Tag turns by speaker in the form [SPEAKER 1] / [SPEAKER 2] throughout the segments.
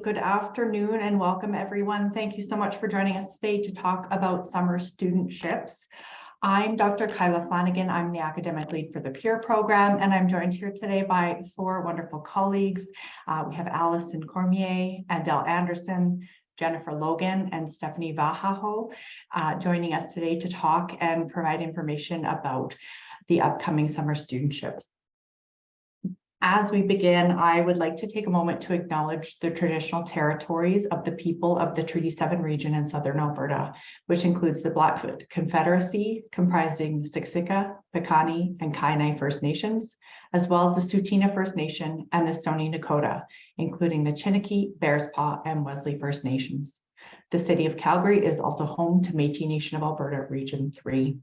[SPEAKER 1] good afternoon and welcome everyone. Thank you so much for joining us today to talk about summer studentships. I'm Dr. Kyla Flanagan. I'm the academic lead for the PEER program, and I'm joined here today by four wonderful colleagues. We have Allison Cormier, Adele Anderson, Jennifer Logan, and Stephanie Vahaho joining us today to talk and provide information about the upcoming summer studentships. As we begin, I would like to take a moment to acknowledge the traditional territories of the people of the Treaty 7 region in southern Alberta, which includes the Blackfoot Confederacy, comprising the Siksika, Piikani, and Kainai First Nations, as well as the Tsuut'ina First Nation and the Stoney Nakoda, including the Chiniki, Bearspaw, and Wesley First Nations. The city of Calgary is also home to Métis Nation of Alberta Region 3.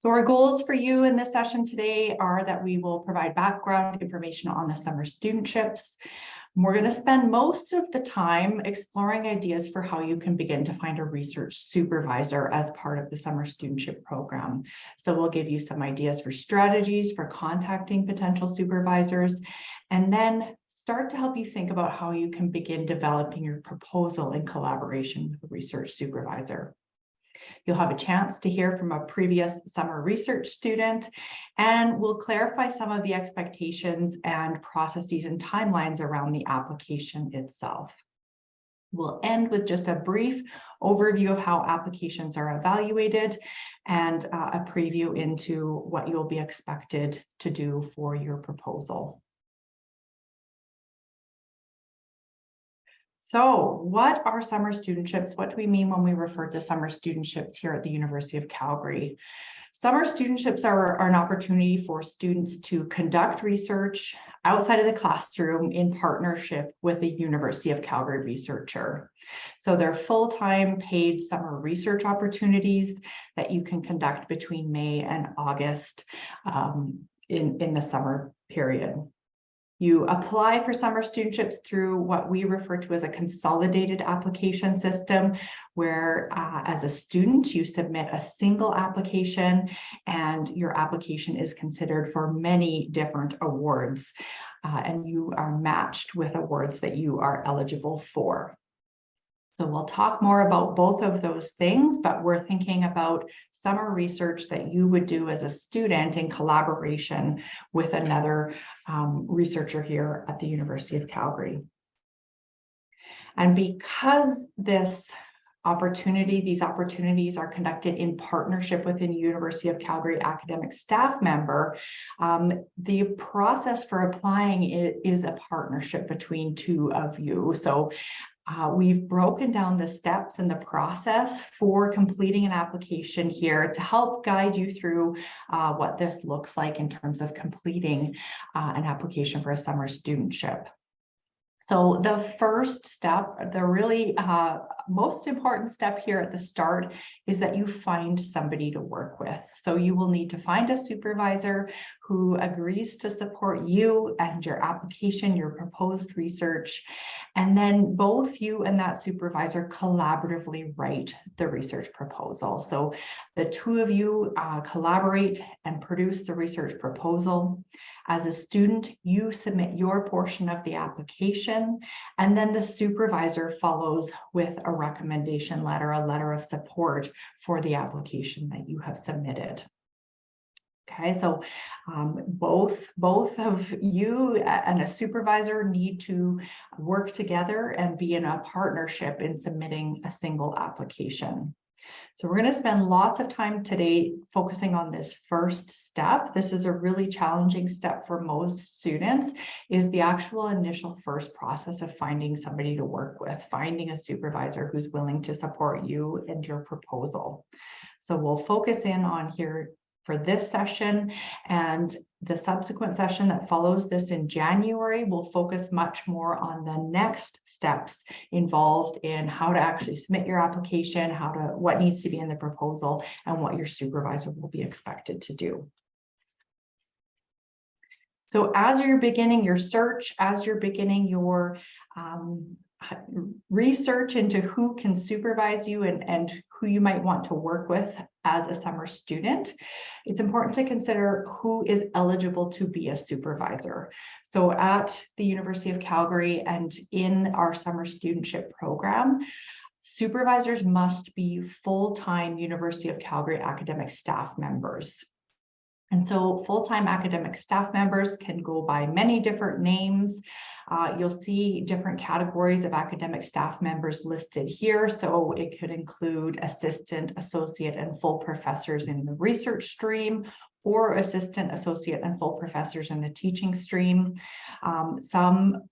[SPEAKER 1] So our goals for you in this session today are that we will provide background information on the summer studentships. We're going to spend most of the time exploring ideas for how you can begin to find a research supervisor as part of the summer studentship program. So we'll give you some ideas for strategies for contacting potential supervisors, and then start to help you think about how you can begin developing your proposal in collaboration with a research supervisor. You'll have a chance to hear from a previous summer research student, and we'll clarify some of the expectations and processes and timelines around the application itself. We'll end with just a brief overview of how applications are evaluated and a preview into what you'll be expected to do for your proposal. So what are summer studentships? What do we mean when we refer to summer studentships here at the University of Calgary? Summer studentships are an opportunity for students to conduct research outside of the classroom in partnership with a University of Calgary researcher. So they're full-time paid summer research opportunities that you can conduct between May and August in the summer period. You apply for summer studentships through what we refer to as a consolidated application system, where as a student, you submit a single application and your application is considered for many different awards, and you are matched with awards that you are eligible for. So we'll talk more about both of those things, but we're thinking about summer research that you would do as a student in collaboration with another researcher here at the University of Calgary. And because these opportunities are conducted in partnership with a University of Calgary academic staff member, the process for applying is a partnership between two of you. So we've broken down the steps and the process for completing an application here to help guide you through what this looks like in terms of completing an application for a summer studentship. So the first step, the really most important step here at the start, is that you find somebody to work with. So you will need to find a supervisor who agrees to support you and your application, your proposed research, and then both you and that supervisor collaboratively write the research proposal. So the two of you collaborate and produce the research proposal. As a student, you submit your portion of the application, and then the supervisor follows with a recommendation letter, a letter of support for the application that you have submitted. Okay, so both of you and a supervisor need to work together and be in a partnership in submitting a single application. So we're going to spend lots of time today focusing on this first step. This is a really challenging step for most students, is the actual initial first process of finding somebody to work with, finding a supervisor who's willing to support you and your proposal. So we'll focus in on here for this session, and the subsequent session that follows this in January will focus much more on the next steps involved in how to actually submit your application, what needs to be in the proposal, and what your supervisor will be expected to do. So as you're beginning your search, as you're beginning your research into who can supervise you and who you might want to work with as a summer student, it's important to consider who is eligible to be a supervisor. So at the University of Calgary and in our summer studentship program, supervisors must be full-time University of Calgary academic staff members. And so full-time academic staff members can go by many different names. You'll see different categories of academic staff members listed here. So it could include assistant, associate, and full professors in the research stream, or assistant, associate, and full professors in the teaching stream. Some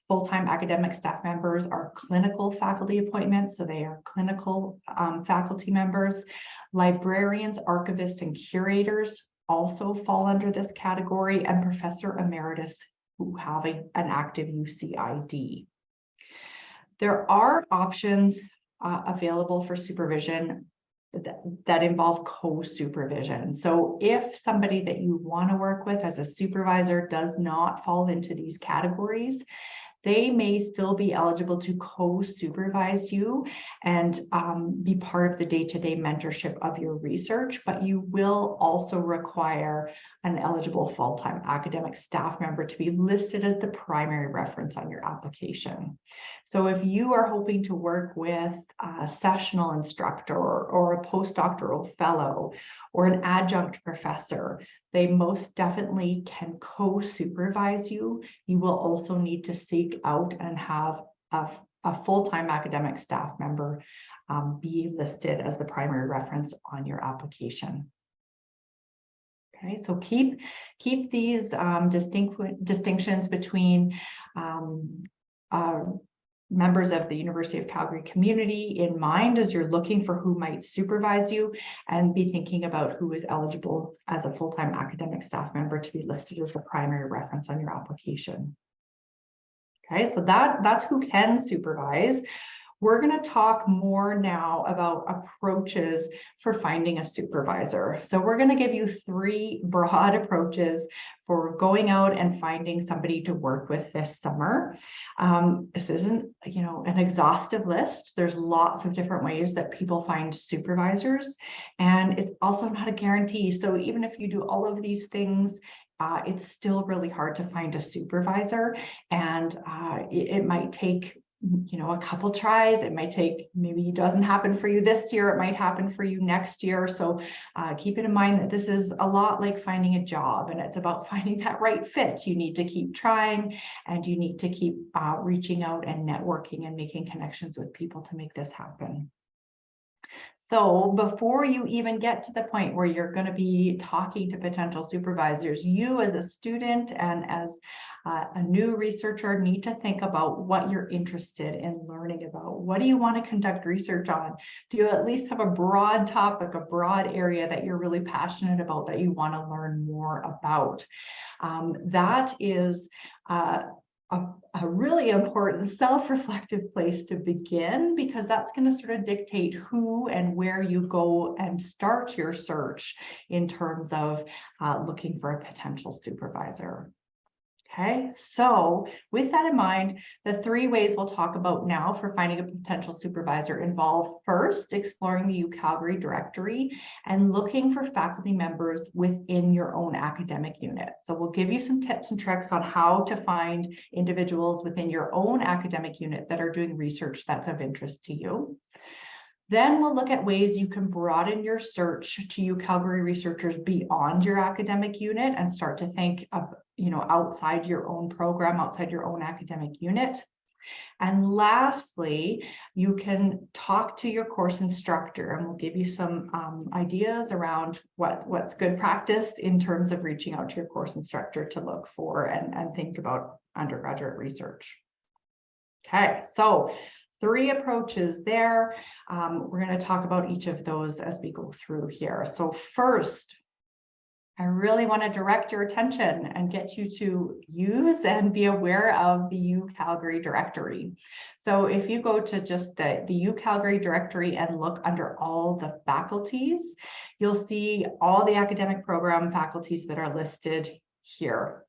[SPEAKER 1] full-time academic staff members are clinical faculty appointments, so they are clinical faculty members. Librarians, archivists, and curators also fall under this category, and professor emeritus who have an active UCID. There are options available for supervision that involve co-supervision. So if somebody that you want to work with as a supervisor does not fall into these categories, they may still be eligible to co-supervise you and be part of the day-to-day mentorship of your research, but you will also require an eligible full-time academic staff member to be listed as the primary reference on your application. So if you are hoping to work with a sessional instructor or a postdoctoral fellow or an adjunct professor, they most definitely can co-supervise you. You will also need to seek out and have a full-time academic staff member be listed as the primary reference on your application. Okay, so keep these distinctions between members of the University of Calgary community in mind as you're looking for who might supervise you, and be thinking about who is eligible as a full-time academic staff member to be listed as the primary reference on your application. Okay, so that's who can supervise. We're going to talk more now about approaches for finding a supervisor. So we're going to give you 3 broad approaches for going out and finding somebody to work with this summer. This isn't, an exhaustive list. There's lots of different ways that people find supervisors, and it's also not a guarantee. So even if you do all of these things, it's still really hard to find a supervisor, and it might take a couple tries. It might take, maybe it doesn't happen for you this year, it might happen for you next year. So keep it in mind that this is a lot like finding a job, and it's about finding that right fit. You need to keep trying, and you need to keep reaching out and networking and making connections with people to make this happen. So before you even get to the point where you're going to be talking to potential supervisors, you as a student and as a new researcher need to think about what you're interested in learning about. What do you want to conduct research on? Do you at least have a broad topic, a broad area that you're really passionate about, that you want to learn more about? That is a really important self-reflective place to begin, because that's going to sort of dictate who and where you go and start your search in terms of looking for a potential supervisor. Okay, so with that in mind, the 3 ways we'll talk about now for finding a potential supervisor involve first exploring the UCalgary Directory and looking for faculty members within your own academic unit. So we'll give you some tips and tricks on how to find individuals within your own academic unit that are doing research that's of interest to you. Then we'll look at ways you can broaden your search to UCalgary researchers beyond your academic unit and start to think of, outside your own program, outside your own academic unit. And lastly, you can talk to your course instructor, and we'll give you some ideas around what's good practice in terms of reaching out to your course instructor to look for and think about undergraduate research. Okay, so 3 approaches there. We're going to talk about each of those as we go through here. So first, I really want to direct your attention and get you to use and be aware of the UCalgary Directory. So if you go to just the UCalgary Directory and look under all the faculties, you'll see all the academic program faculties that are listed here.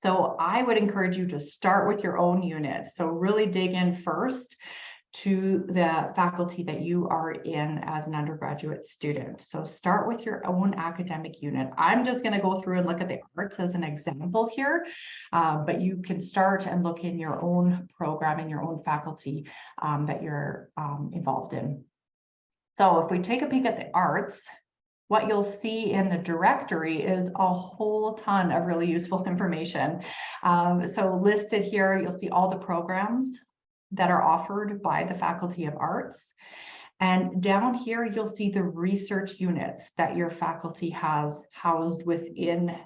[SPEAKER 1] So I would encourage you to start with your own unit. So really dig in first to the faculty that you are in as an undergraduate student. So start with your own academic unit. I'm just going to go through and look at the arts as an example here, but you can start and look in your own program and your own faculty that you're involved in. So if we take a peek at the arts, what you'll see in the directory is a whole ton of really useful information. So listed here, you'll see all the programs that are offered by the Faculty of Arts. And down here, you'll see the research units that your faculty has housed within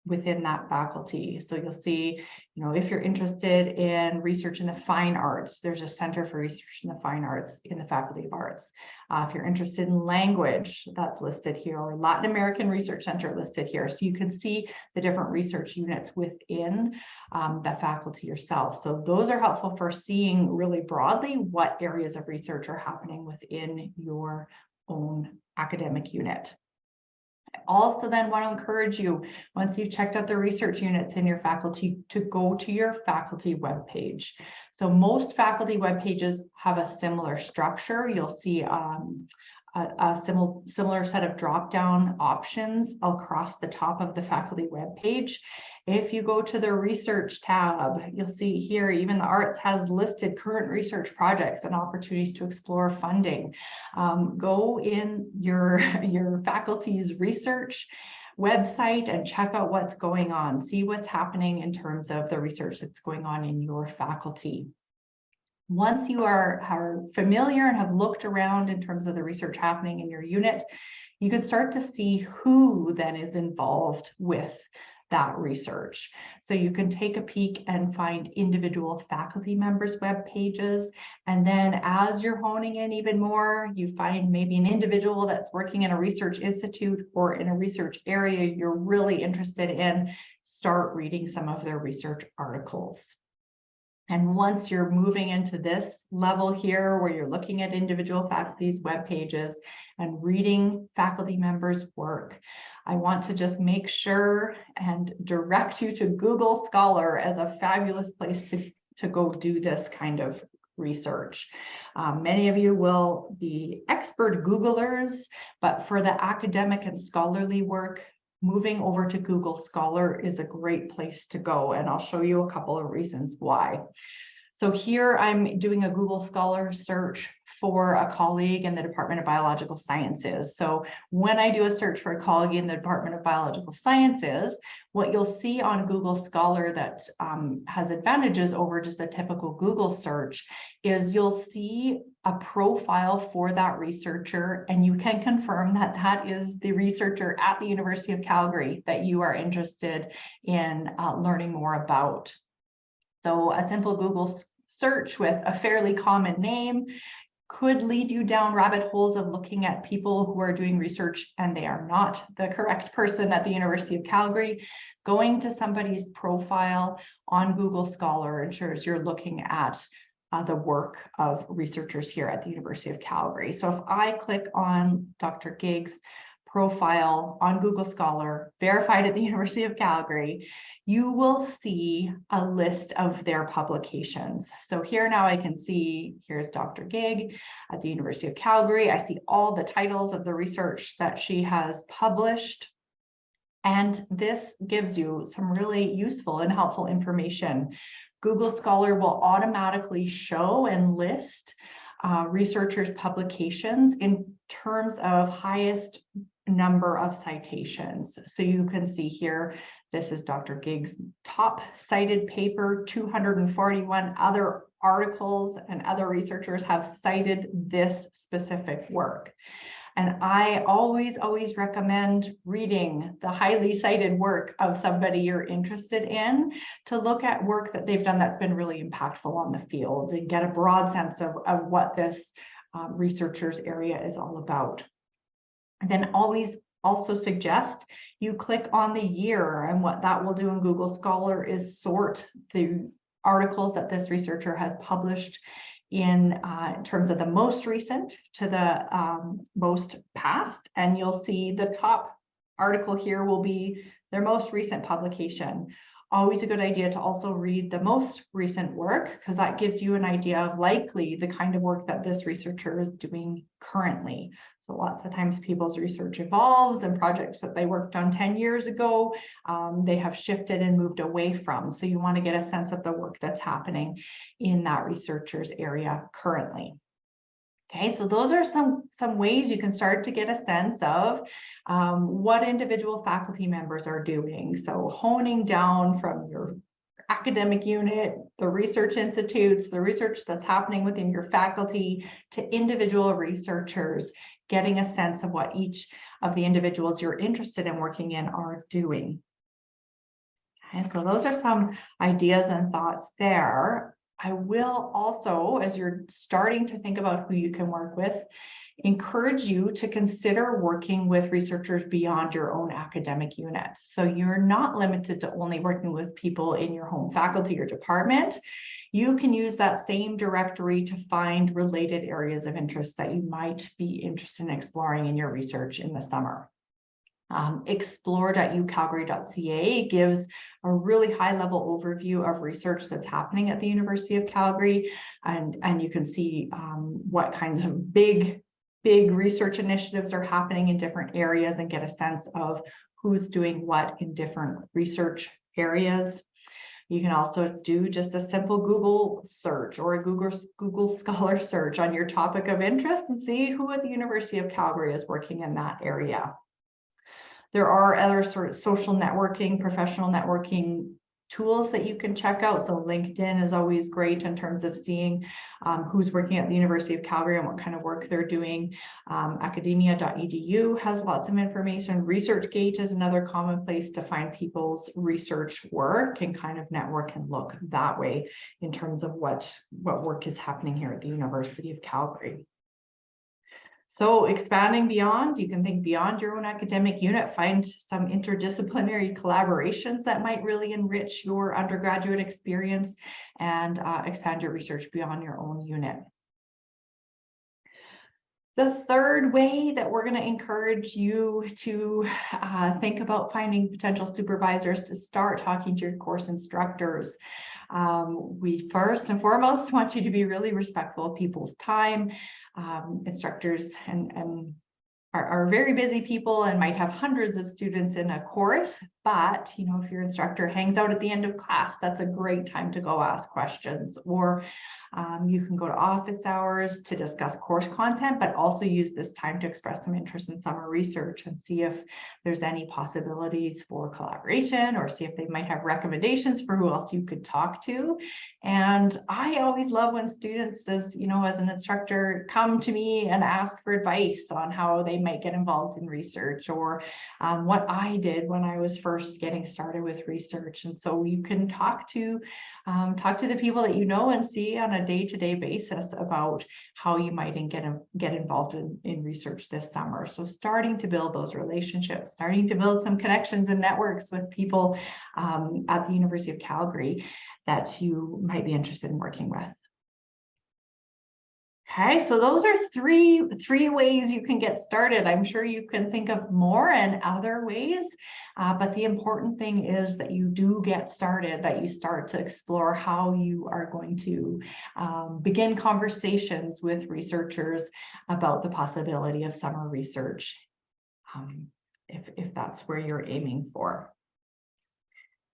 [SPEAKER 1] that faculty. So you'll see, if you're interested in research in the fine arts, there's a Center for Research in the Fine Arts in the Faculty of Arts. If you're interested in language, that's listed here, or Latin American Research Center listed here. So you can see the different research units within the faculty yourself. So those are helpful for seeing really broadly what areas of research are happening within your own academic unit. Also then want to encourage you, once you've checked out the research units in your faculty, to go to your faculty webpage. So most faculty web pages have a similar structure. You'll see a similar set of drop-down options across the top of the faculty web page. If you go to the research tab, you'll see here, even the arts has listed current research projects and opportunities to explore funding. Go in your faculty's research website and check out what's going on. See what's happening in terms of the research that's going on in your faculty. Once you are familiar and have looked around in terms of the research happening in your unit, you can start to see who then is involved with that research. So you can take a peek and find individual faculty members' web pages. And then as you're honing in even more, you find maybe an individual that's working in a research institute or in a research area you're really interested in, start reading some of their research articles. And once you're moving into this level here, where you're looking at individual faculty's web pages and reading faculty members' work, I want to just make sure and direct you to Google Scholar as a fabulous place to go do this kind of research. Many of you will be expert Googlers, but for the academic and scholarly work, moving over to Google Scholar is a great place to go, and I'll show you a couple of reasons why. So here I'm doing a Google Scholar search for a colleague in the Department of Biological Sciences. So when I do a search for a colleague in the Department of Biological Sciences, what you'll see on Google Scholar that has advantages over just a typical Google search is you'll see a profile for that researcher, and you can confirm that that is the researcher at the University of Calgary that you are interested in learning more about. So a simple Google search with a fairly common name could lead you down rabbit holes of looking at people who are doing research and they are not the correct person at the University of Calgary. Going to somebody's profile on Google Scholar ensures you're looking at the work of researchers here at the University of Calgary. So if I click on Dr. Gig's profile on Google Scholar, verified at the University of Calgary, you will see a list of their publications. So here now I can see, here's Dr. Gig at the University of Calgary. I see all the titles of the research that she has published. And this gives you some really useful and helpful information. Google Scholar will automatically show and list researchers' publications in terms of highest number of citations. So you can see here, this is Dr. Gig's top cited paper, 241 other articles and other researchers have cited this specific work. And I always recommend reading the highly cited work of somebody you're interested in to look at work that they've done that's been really impactful on the field and get a broad sense of what this researcher's area is all about. And then always also suggest you click on the year, and what that will do in Google Scholar is sort the articles that this researcher has published in terms of the most recent to the most past, and you'll see the top article here will be their most recent publication. always a good idea to also read the most recent work, because that gives you an idea of likely the kind of work that this researcher is doing currently. So lots of times people's research evolves, and projects that they worked on 10 years ago, they have shifted and moved away from. So you want to get a sense of the work that's happening in that researcher's area currently. Okay, so those are some ways you can start to get a sense of what individual faculty members are doing. So honing down from your academic unit, the research institutes, the research that's happening within your faculty, to individual researchers, getting a sense of what each of the individuals you're interested in working in are doing. Okay, so those are some ideas and thoughts there. I will also, as you're starting to think about who you can work with, encourage you to consider working with researchers beyond your own academic unit. So you're not limited to only working with people in your home faculty or department. You can use that same directory to find related areas of interest that you might be interested in exploring in your research in the summer. Explore.ucalgary.ca gives a really high-level overview of research that's happening at the University of Calgary, and you can see what kinds of big research initiatives are happening in different areas, and get a sense of who's doing what in different research areas. You can also do just a simple Google search or a Google Scholar search on your topic of interest and see who at the University of Calgary is working in that area. There are other sort of social networking, professional networking tools that you can check out. So LinkedIn is always great in terms of seeing who's working at the University of Calgary and what kind of work they're doing. Academia.edu has lots of information. ResearchGate is another common place to find people's research work and kind of network and look that way in terms of what work is happening here at the University of Calgary. So expanding beyond, you can think beyond your own academic unit, find some interdisciplinary collaborations that might really enrich your undergraduate experience, and expand your research beyond your own unit. The third way that we're going to encourage you to think about finding potential supervisors to start talking to your course instructors. We first and foremost want you to be really respectful of people's time. Instructors are very busy people and might have hundreds of students in a course, but if your instructor hangs out at the end of class, that's a great time to go ask questions. Or you can go to office hours to discuss course content, but also use this time to express some interest in summer research and see if there's any possibilities for collaboration, or see if they might have recommendations for who else you could talk to. And I always love when students, as an instructor, come to me and ask for advice on how they might get involved in research, or what I did when I was first getting started with research. And so you can talk to the people that you know and see on a day-to-day basis about how you might get involved in research this summer. So starting to build those relationships, starting to build some connections and networks with people at the University of Calgary that you might be interested in working with. Okay, so those are three ways you can get started. I'm sure you can think of more and other ways, but the important thing is that you do get started, that you start to explore how you are going to begin conversations with researchers about the possibility of summer research, if that's where you're aiming for.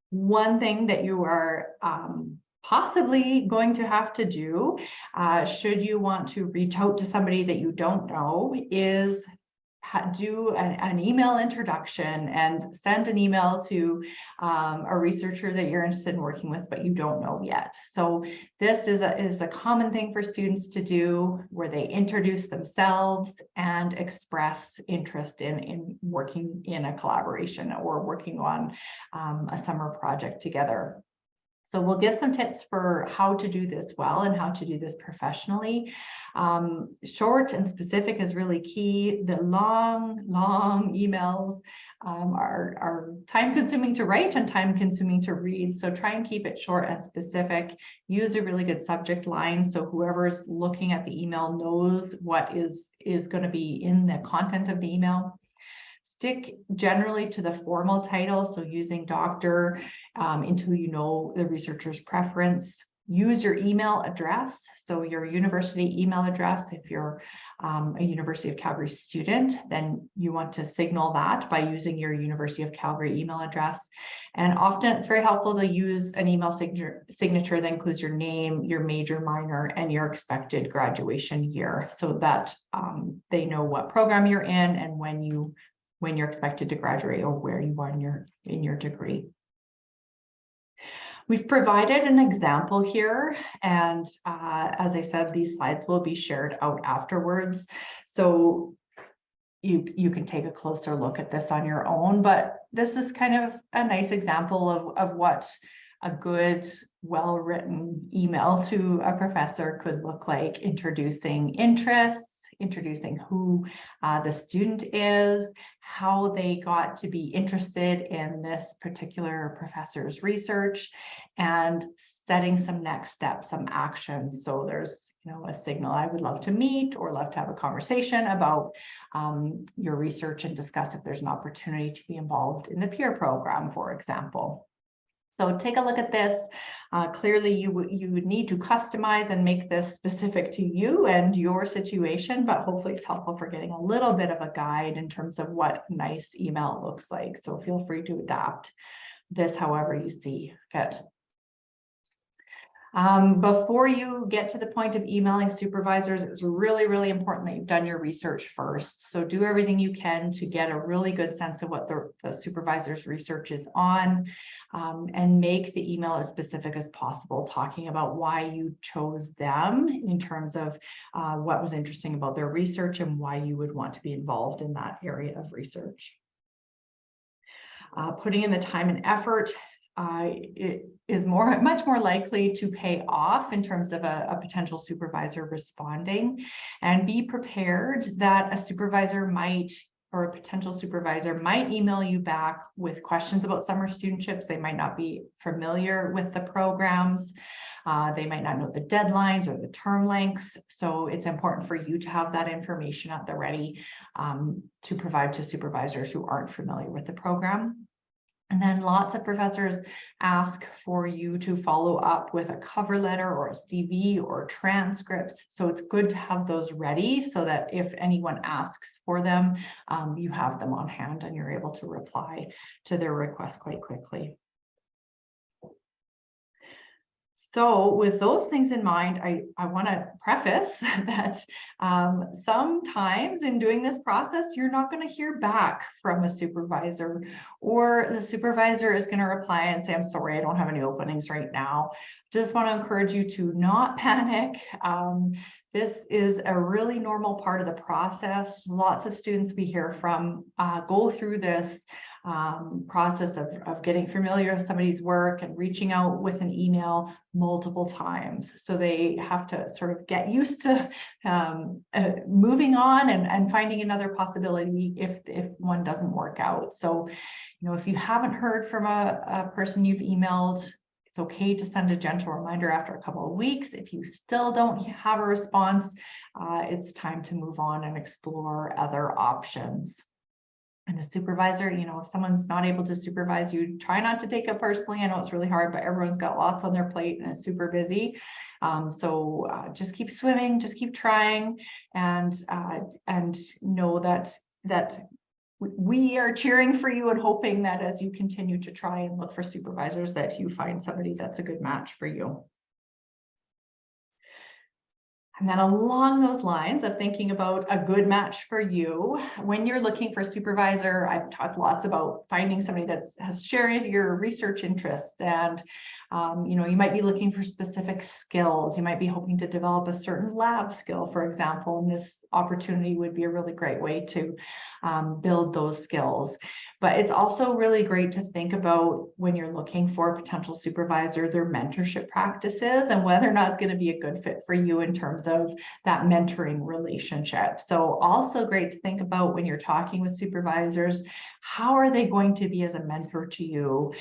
[SPEAKER 1] One thing that you are possibly going to have to do, should you want to reach out to somebody that you don't know, is do an email introduction and send an email to a researcher that you're interested in working with, but you don't know yet. So this is a common thing for students to do, where they introduce themselves and express interest in working in a collaboration or working on a summer project together. So we'll give some tips for how to do this well and how to do this professionally. Short and specific is really key. The long emails are time-consuming to write and time-consuming to read. So try and keep it short and specific. Use a really good subject line, so whoever's looking at the email knows what is going to be in the content of the email. Stick generally to the formal title, so using doctor until you know the researcher's preference. Use your email address, so your university email address. If you're a University of Calgary student, then you want to signal that by using your University of Calgary email address. And often it's very helpful to use an email signature that includes your name, your major, minor, and your expected graduation year, so that they know what program you're in and when you're expected to graduate or where you are in your degree. We've provided an example here, and as I said, these slides will be shared out afterwards, so you can take a closer look at this on your own, but this is kind of a nice example of what a good, well-written email to a professor could look like, introducing interests, introducing who the student is, how they got to be interested in this particular professor's research, and setting some next steps, some actions. So there's, a signal, I would love to meet or love to have a conversation about your research and discuss if there's an opportunity to be involved in the peer program, for example. So take a look at this. Clearly, you would need to customize and make this specific to you and your situation, but hopefully it's helpful for getting a little bit of a guide in terms of what nice email looks like. So feel free to adapt this however you see fit. Before you get to the point of emailing supervisors, it's really, really important that you've done your research first. So do everything you can to get a really good sense of what the supervisor's research is on, and make the email as specific as possible, talking about why you chose them in terms of what was interesting about their research and why you would want to be involved in that area of research. Putting in the time and effort, it is much more likely to pay off in terms of a potential supervisor responding, and be prepared that a supervisor or a potential supervisor might email you back with questions about summer studentships. They might not be familiar with the programs. They might not know the deadlines or the term lengths. So it's important for you to have that information at the ready to provide to supervisors who aren't familiar with the program. And then lots of professors ask for you to follow up with a cover letter or a CV or transcripts. So it's good to have those ready so that if anyone asks for them, you have them on hand and you're able to reply to their request quite quickly. So with those things in mind, I want to preface that sometimes in doing this process, you're not going to hear back from a supervisor, or the supervisor is going to reply and say, I'm sorry, I don't have any openings right now. Just want to encourage you to not panic. This is a really normal part of the process. Lots of students we hear from go through this process of getting familiar with somebody's work and reaching out with an email multiple times. So they have to sort of get used to moving on and finding another possibility if one doesn't work out. So, if you haven't heard from a person you've emailed, it's okay to send a gentle reminder after a couple of weeks. If you still don't have a response, it's time to move on and explore other options. And a supervisor, if someone's not able to supervise you, try not to take it personally. I know it's really hard, but everyone's got lots on their plate and is super busy. So just keep swimming, just keep trying, and know that we are cheering for you and hoping that as you continue to try and look for supervisors, that you find somebody that's a good match for you. And then along those lines of thinking about a good match for you, when you're looking for a supervisor, I've talked lots about finding somebody that has shared your research interests, and you might be looking for specific skills. You might be hoping to develop a certain lab skill, for example, and this opportunity would be a really great way to build those skills. But it's also really great to think about, when you're looking for a potential supervisor, their mentorship practices and whether or not it's going to be a good fit for you in terms of that mentoring relationship. So also great to think about when you're talking with supervisors, how are they going to be as a mentor to you?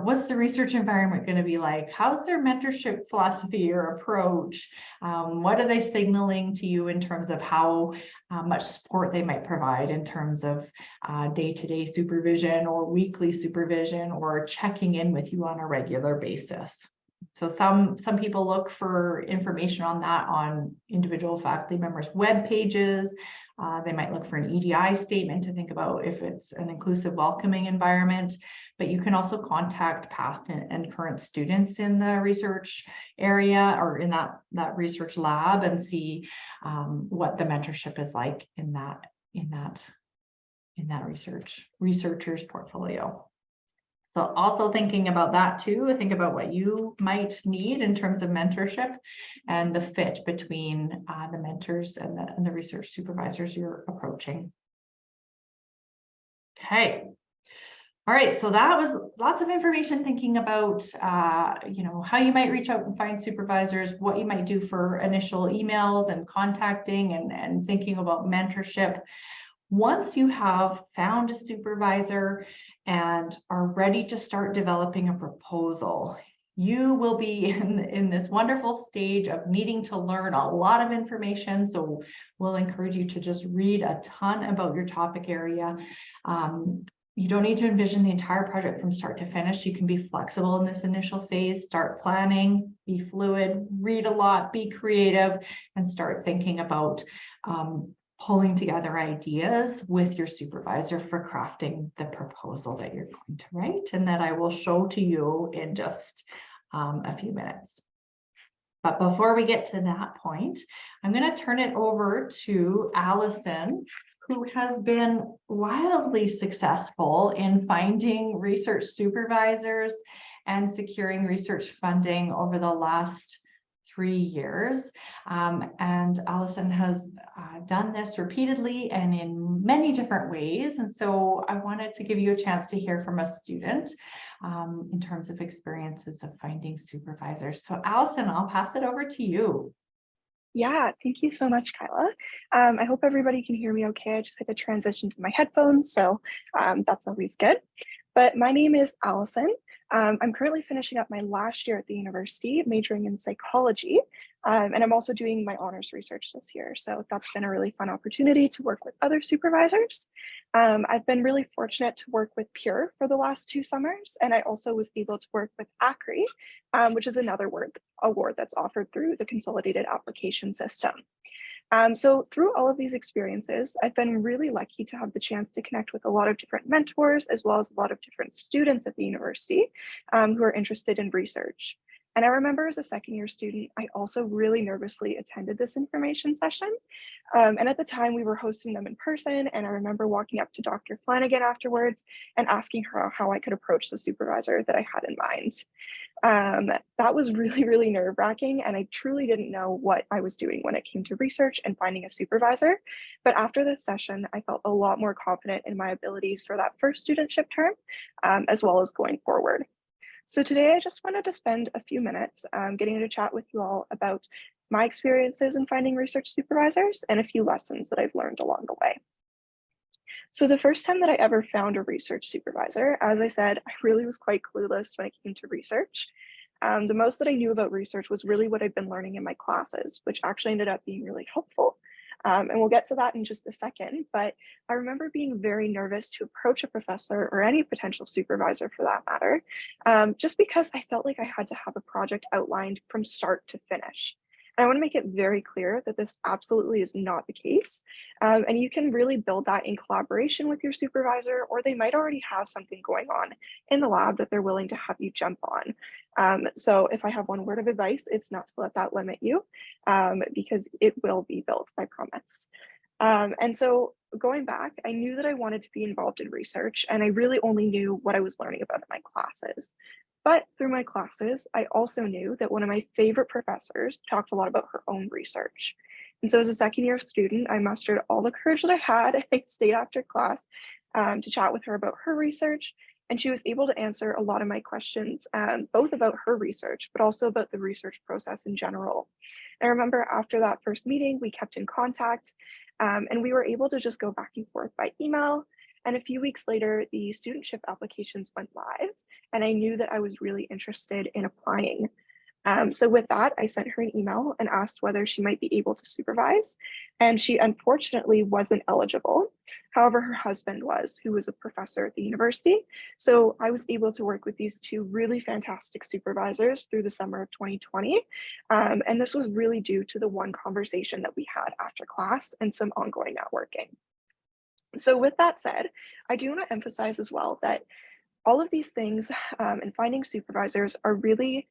[SPEAKER 1] What's the research environment going to be like? How's their mentorship philosophy or approach? What are they signaling to you in terms of how much support they might provide in terms of day-to-day supervision or weekly supervision or checking in with you on a regular basis? So some people look for information on that on individual faculty members' web pages. They might look for an EDI statement to think about if it's an inclusive, welcoming environment, but you can also contact past and current students in the research area or in that research lab and see what the mentorship is like in that researcher's portfolio. So also thinking about that too, think about what you might need in terms of mentorship and the fit between the mentors and the research supervisors you're approaching. Okay. All right, so that was lots of information thinking about, you know, how you might reach out and find supervisors, what you might do for initial emails and contacting and thinking about mentorship. Once you have found a supervisor and are ready to start developing a proposal, you will be in this wonderful stage of needing to learn a lot of information. So we'll encourage you to just read a ton about your topic area. You don't need to envision the entire project from start to finish. You can be flexible in this initial phase, start planning, be fluid, read a lot, be creative, and start thinking about pulling together ideas with your supervisor for crafting the proposal that you're going to write and that I will show to you in just a few minutes. But before we get to that point, I'm going to turn it over to Allison, who has been wildly successful in finding research supervisors and securing research funding over the last 3 years. And Allison has done this repeatedly and in many different ways. And so I wanted to give you a chance to hear from a student in terms of experiences of finding supervisors. So Allison, I'll pass it over to you.
[SPEAKER 2] Yeah, thank you so much, Kyla. I hope everybody can hear me okay. I just had to transition to my headphones, so that's always good. But my name is Allison. I'm currently finishing up my last year at the university, majoring in psychology, and I'm also doing my honors research this year. So that's been a really fun opportunity to work with other supervisors. I've been really fortunate to work with Pure for the last 2 summers, and I also was able to work with ACREATE, which is another award that's offered through the Consolidated Application System. So through all of these experiences, I've been really lucky to have the chance to connect with a lot of different mentors, as well as a lot of different students at the university who are interested in research. And I remember as a second-year student, I also really nervously attended this information session. And at the time we were hosting them in person, and I remember walking up to Dr. Flanagan afterwards and asking her how I could approach the supervisor that I had in mind. That was really, really nerve-wracking, and I truly didn't know what I was doing when it came to research and finding a supervisor. But after this session, I felt a lot more confident in my abilities for that first studentship term, as well as going forward. So today I just wanted to spend a few minutes getting to chat with you all about my experiences in finding research supervisors and a few lessons that I've learned along the way. So the first time that I ever found a research supervisor, as I said, I really was quite clueless when it came to research. The most that I knew about research was really what I'd been learning in my classes, which actually ended up being really helpful. And we'll get to that in just a second, but I remember being very nervous to approach a professor or any potential supervisor for that matter, just because I felt like I had to have a project outlined from start to finish. And I want to make it very clear that this absolutely is not the case. And you can really build that in collaboration with your supervisor, or they might already have something going on in the lab that they're willing to have you jump on. So if I have one word of advice, it's not to let that limit you, because it will be built, I promise. And so going back, I knew that I wanted to be involved in research, and I really only knew what I was learning about in my classes. But through my classes, I also knew that one of my favorite professors talked a lot about her own research. And so as a second-year student, I mustered all the courage that I had. I stayed after class to chat with her about her research, and she was able to answer a lot of my questions, both about her research, but also about the research process in general. I remember after that first meeting, we kept in contact, and we were able to just go back and forth by email. And a few weeks later, the studentship applications went live, and I knew that I was really interested in applying. So with that, I sent her an email and asked whether she might be able to supervise, and she unfortunately wasn't eligible. However, her husband was, who was a professor at the university. So I was able to work with these two really fantastic supervisors through the summer of 2020. And this was really due to the one conversation that we had after class and some ongoing networking. So with that said, I do want to emphasize as well that all of these things and finding supervisors are really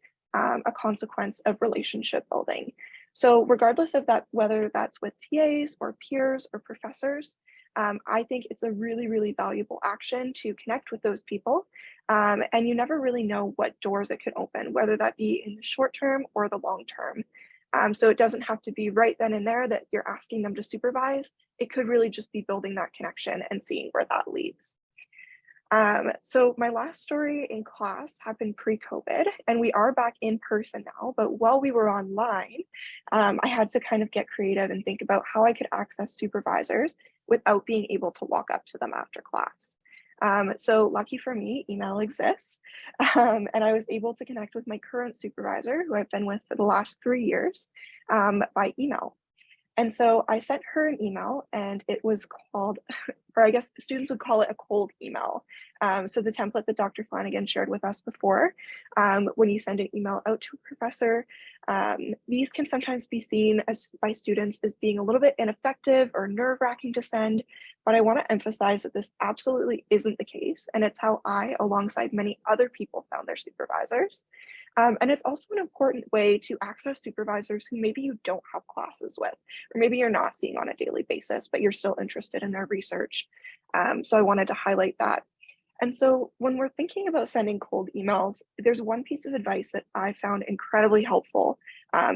[SPEAKER 2] a consequence of relationship building. So regardless of that, whether that's with TAs or peers or professors, I think it's a really, really valuable action to connect with those people. And you never really know what doors it could open, whether that be in the short term or the long term. So it doesn't have to be right then and there that you're asking them to supervise. It could really just be building that connection and seeing where that leads. So my last story in class happened pre-COVID, and we are back in person now, but while we were online, I had to kind of get creative and think about how I could access supervisors without being able to walk up to them after class. So lucky for me, email exists, and I was able to connect with my current supervisor, who I've been with for the last 3 years, by email. And so I sent her an email, and it was called, or I guess students would call it a cold email. So the template that Dr. Flanagan shared with us before, when you send an email out to a professor, these can sometimes be seen as by students as being a little bit ineffective or nerve-wracking to send, but I want to emphasize that this absolutely isn't the case, and it's how I, alongside many other people, found their supervisors. And it's also an important way to access supervisors who maybe you don't have classes with, or maybe you're not seeing on a daily basis, but you're still interested in their research. So I wanted to highlight that. And so when we're thinking about sending cold emails, there's one piece of advice that I found incredibly helpful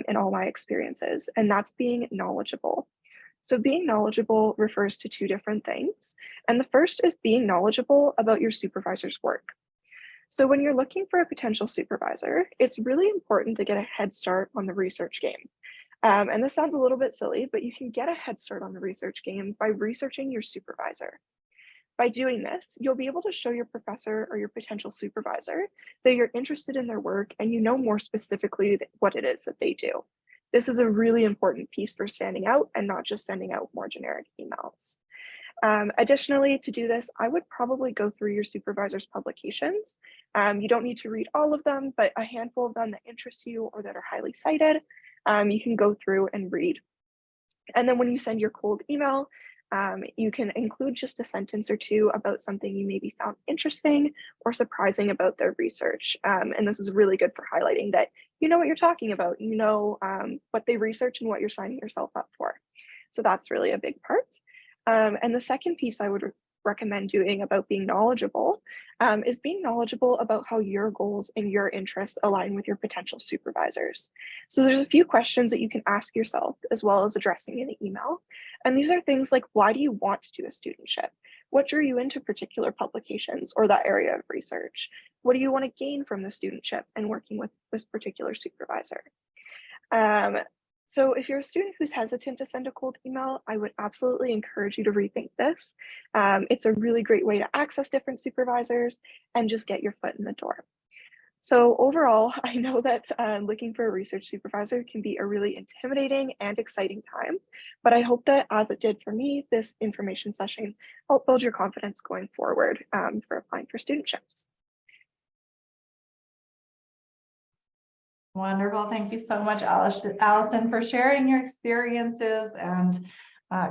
[SPEAKER 2] in all my experiences, and that's being knowledgeable. So being knowledgeable refers to two different things. And the first is being knowledgeable about your supervisor's work. So when you're looking for a potential supervisor, it's really important to get a head start on the research game. And this sounds a little bit silly, but you can get a head start on the research game by researching your supervisor. By doing this, you'll be able to show your professor or your potential supervisor that you're interested in their work and you know more specifically what it is that they do. This is a really important piece for standing out and not just sending out more generic emails. Additionally, to do this, I would probably go through your supervisor's publications. You don't need to read all of them, but a handful of them that interest you or that are highly cited, you can go through and read. And then when you send your cold email, you can include just a sentence or two about something you maybe found interesting or surprising about their research. And this is really good for highlighting that you know what you're talking about, you know what they research and what you're signing yourself up for. So that's really a big part. And the second piece I would recommend doing about being knowledgeable is being knowledgeable about how your goals and your interests align with your potential supervisors. So there's a few questions that you can ask yourself as well as addressing in the email. And these are things like, why do you want to do a studentship? What drew you into particular publications or that area of research? What do you want to gain from the studentship and working with this particular supervisor? So if you're a student who's hesitant to send a cold email, I would absolutely encourage you to rethink this. It's a really great way to access different supervisors and just get your foot in the door. So overall, I know that looking for a research supervisor can be a really intimidating and exciting time, but I hope that as it did for me, this information session helped build your confidence going forward for applying for studentships.
[SPEAKER 1] Wonderful. Thank you so much, Allison, for sharing your experiences, and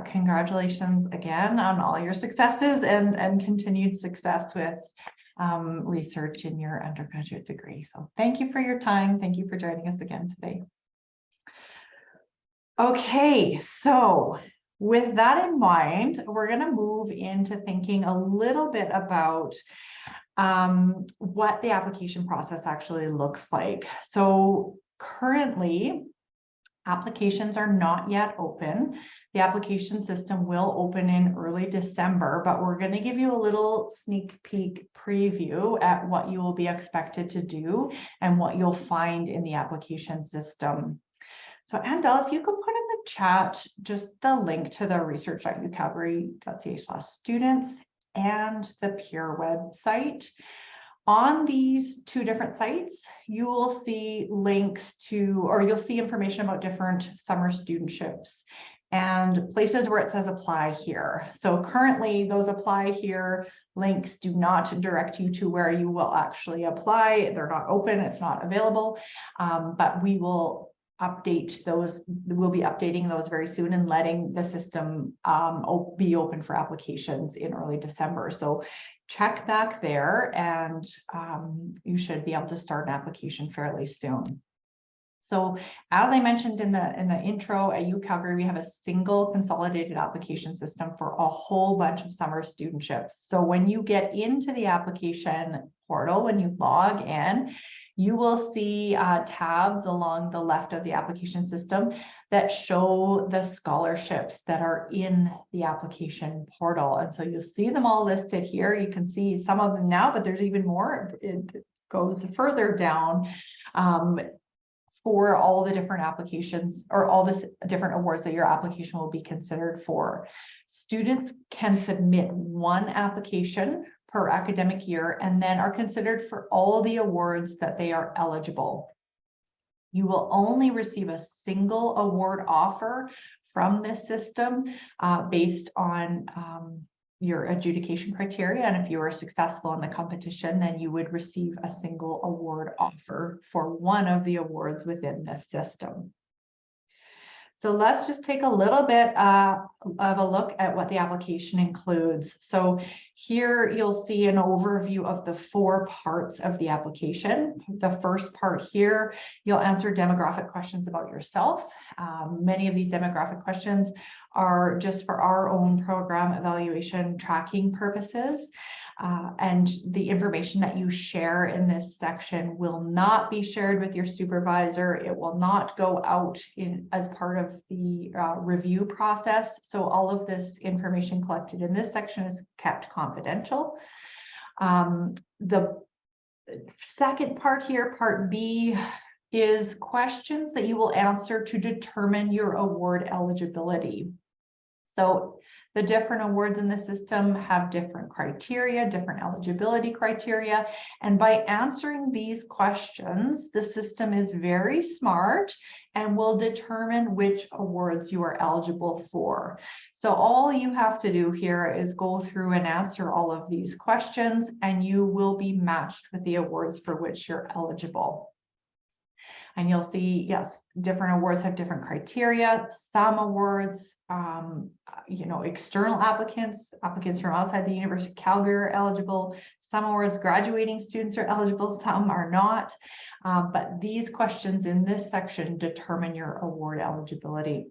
[SPEAKER 1] congratulations again on all your successes and continued success with research in your undergraduate degree. So thank you for your time. Thank you for joining us again today. Okay, so with that in mind, we're going to move into thinking a little bit about what the application process actually looks like. So currently, applications are not yet open. The application system will open in early December, but we're going to give you a little sneak peek preview at what you will be expected to do and what you'll find in the application system. So Andel, if you could put in the chat just the link to the research.ucalgary.ca/students. and the Peer website. On these two different sites, you will see links to, or you'll see information about different summer studentships and places where it says apply here. So currently those apply here links do not direct you to where you will actually apply. They're not open, it's not available, but we will update those. We'll be updating those very soon and letting the system be open for applications in early December. So check back there and you should be able to start an application fairly soon. So as I mentioned in the intro, at UCalgary, we have a single consolidated application system for a whole bunch of summer studentships. So when you get into the application portal, when you log in, you will see tabs along the left of the application system that show the scholarships that are in the application portal. And so you'll see them all listed here. You can see some of them now, but there's even more. It goes further down for all the different applications or all the different awards that your application will be considered for. Students can submit one application per academic year and then are considered for all the awards that they are eligible. You will only receive a single award offer from this system based on your adjudication criteria. And if you are successful in the competition, then you would receive a single award offer for one of the awards within this system. So let's just take a little bit of a look at what the application includes. So here you'll see an overview of the 4 parts of the application. The first part here, you'll answer demographic questions about yourself. Many of these demographic questions are just for our own program evaluation tracking purposes. And the information that you share in this section will not be shared with your supervisor. It will not go out as part of the review process. So all of this information collected in this section is kept confidential. The second part here, part B, is questions that you will answer to determine your award eligibility. So the different awards in the system have different criteria, different eligibility criteria. And by answering these questions, the system is very smart and will determine which awards you are eligible for. So all you have to do here is go through and answer all of these questions, and you will be matched with the awards for which you're eligible. And you'll see, yes, different awards have different criteria. Some awards, external applicants from outside the University of Calgary are eligible. Some awards, graduating students are eligible, some are not. But these questions in this section determine your award eligibility.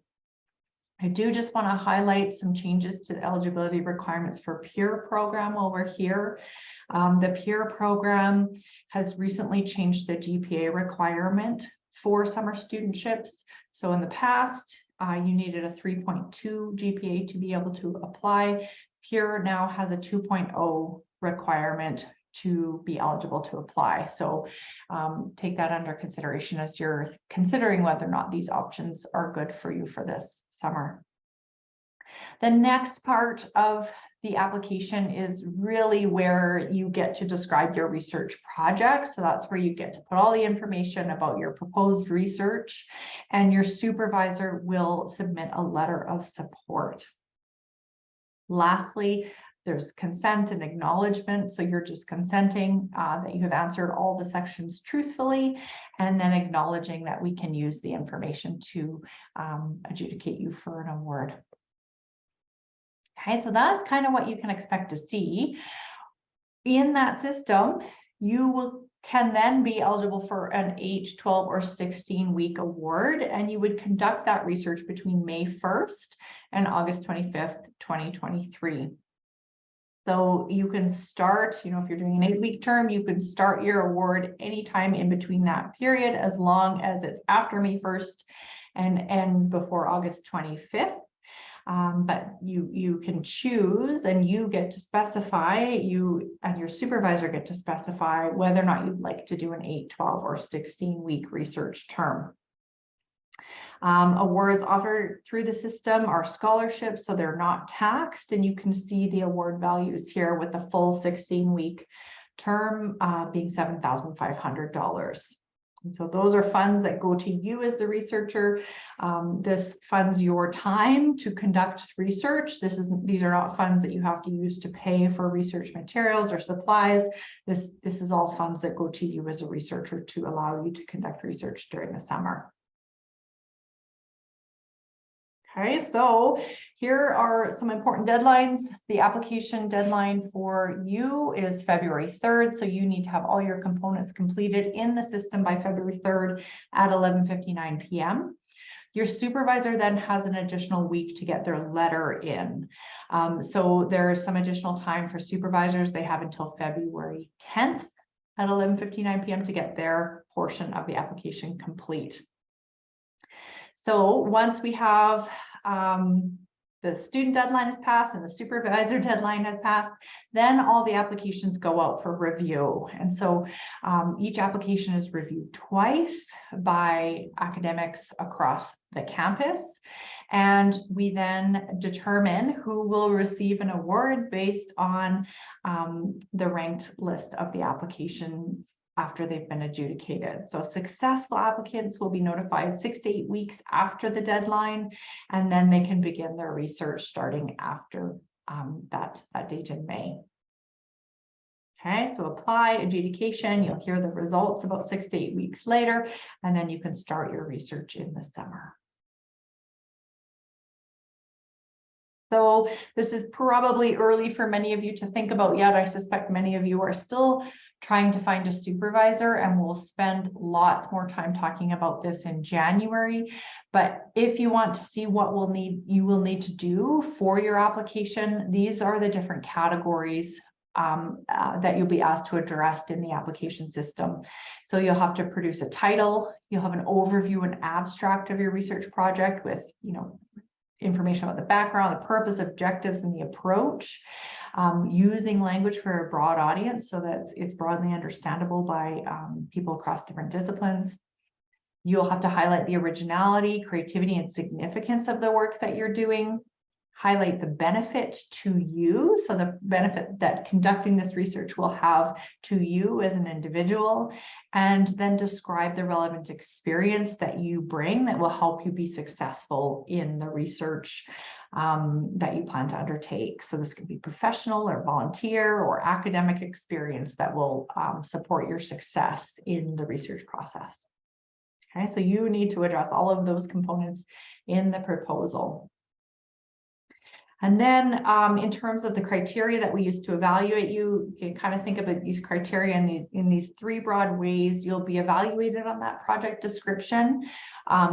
[SPEAKER 1] I do just want to highlight some changes to the eligibility requirements for Peer program over here. The Peer program has recently changed the GPA requirement for summer studentships. So in the past, you needed a 3.2 GPA to be able to apply. Peer now has a 2.0 requirement to be eligible to apply. So take that under consideration as you're considering whether or not these options are good for you for this summer. The next part of the application is really where you get to describe your research project. So that's where you get to put all the information about your proposed research, and your supervisor will submit a letter of support. Lastly, there's consent and acknowledgement. So you're just consenting that you have answered all the sections truthfully, and then acknowledging that we can use the information to adjudicate you for an award. Okay, so that's kind of what you can expect to see. In that system, you can then be eligible for an 8, 12, or 16-week award, and you would conduct that research between May 1st and August 25th, 2023. So you can start, if you're doing an 8-week term, you can start your award anytime in between that period, as long as it's after May 1st and ends before August 25th. But you can choose, and you get to specify, you and your supervisor get to specify whether or not you'd like to do an 8, 12, or 16-week research term. Awards offered through the system are scholarships, so they're not taxed, and you can see the award values here with the full 16-week term being $7,500. And so those are funds that go to you as the researcher. This funds your time to conduct research. These are not funds that you have to use to pay for research materials or supplies. This is all funds that go to you as a researcher to allow you to conduct research during the summer. Okay, so here are some important deadlines. The application deadline for you is February 3rd. So you need to have all your components completed in the system by February 3rd at 11:59 p.m. Your supervisor then has an additional week to get their letter in. So there's some additional time for supervisors. They have until February 10th at 11:59 p.m. to get their portion of the application complete. So once we have the student deadline has passed and the supervisor deadline has passed, then all the applications go out for review. And so each application is reviewed twice by academics across the campus. And we then determine who will receive an award based on the ranked list of the applications after they've been adjudicated. So successful applicants will be notified 6 to 8 weeks after the deadline, and then they can begin their research starting after that date in May. Okay, so apply, adjudication, you'll hear the results about 6 to 8 weeks later, and then you can start your research in the summer. So this is probably early for many of you to think about yet. I suspect many of you are still trying to find a supervisor, and we'll spend lots more time talking about this in January. But if you want to see what you will need to do for your application, these are the different categories that you'll be asked to address in the application system. So you'll have to produce a title, you'll have an overview and abstract of your research project with, information about the background, the purpose, objectives, and the approach, using language for a broad audience so that it's broadly understandable by people across different disciplines. You'll have to highlight the originality, creativity, and significance of the work that you're doing. Highlight the benefit to you, so the benefit that conducting this research will have to you as an individual, and then describe the relevant experience that you bring that will help you be successful in the research that you plan to undertake. So this could be professional or volunteer or academic experience that will support your success in the research process. Okay, so you need to address all of those components in the proposal. And then in terms of the criteria that we use to evaluate you, you can kind of think about these criteria in these three broad ways. You'll be evaluated on that project description.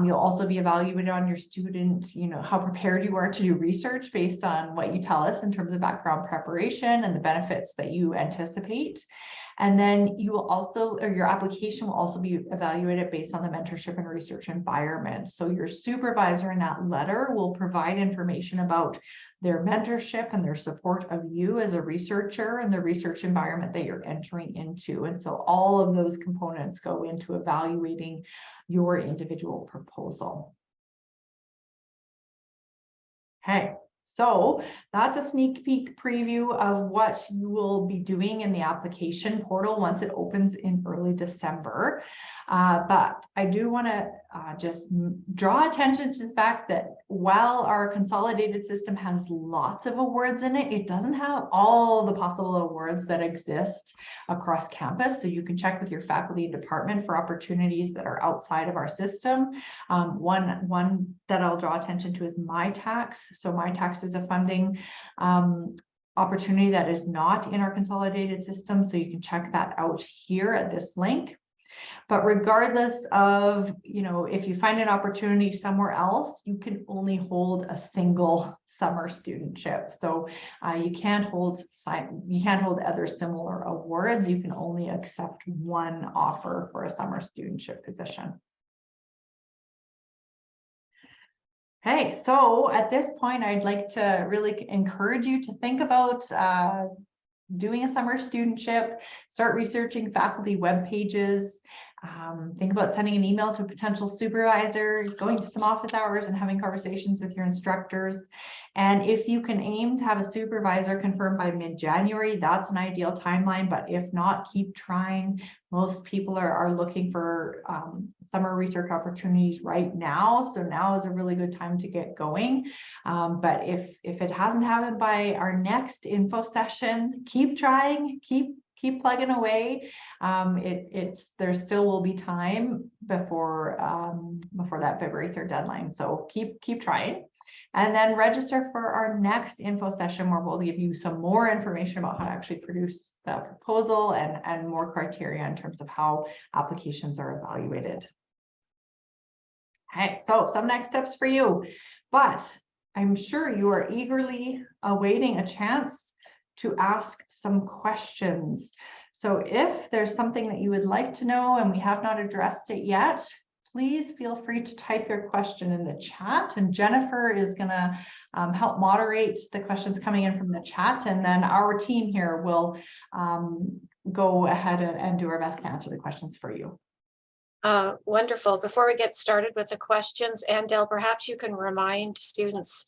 [SPEAKER 1] You'll also be evaluated on your student, how prepared you are to do research based on what you tell us in terms of background preparation and the benefits that you anticipate. And then you will also, or your application will also be evaluated based on the mentorship and research environment. So your supervisor in that letter will provide information about their mentorship and their support of you as a researcher and the research environment that you're entering into. And so all of those components go into evaluating your individual proposal. Okay. So that's a sneak peek preview of what you will be doing in the application portal once it opens in early December. But I do want to just draw attention to the fact that while our consolidated system has lots of awards in it, it doesn't have all the possible awards that exist across campus. So you can check with your faculty and department for opportunities that are outside of our system. One that I'll draw attention to is MyTax. So MyTax is a funding opportunity that is not in our consolidated system. So you can check that out here at this link. But regardless of, if you find an opportunity somewhere else, you can only hold a single summer studentship. So you can't hold other similar awards. You can only accept one offer for a summer studentship position. Okay, so at this point, I'd like to really encourage you to think about doing a summer studentship, start researching faculty web pages, Think about sending an email to a potential supervisor, going to some office hours and having conversations with your instructors. And if you can aim to have a supervisor confirmed by mid-January, that's an ideal timeline. But if not, keep trying. Most people are looking for summer research opportunities right now. So now is a really good time to get going. But if it hasn't happened by our next info session, keep trying, keep plugging away. There still will be time before that February 3rd deadline. So keep trying. And then register for our next info session where we'll give you some more information about how to actually produce the proposal and more criteria in terms of how applications are evaluated. Okay, so some next steps for you, but I'm sure you are eagerly awaiting a chance to ask some questions. So if there's something that you would like to know and we have not addressed it yet, please feel free to type your question in the chat, and Jennifer is going to help moderate the questions coming in from the chat, and then our team here will go ahead and do our best to answer the questions for you.
[SPEAKER 3] Wonderful. Before we get started with the questions, Andel, perhaps you can remind students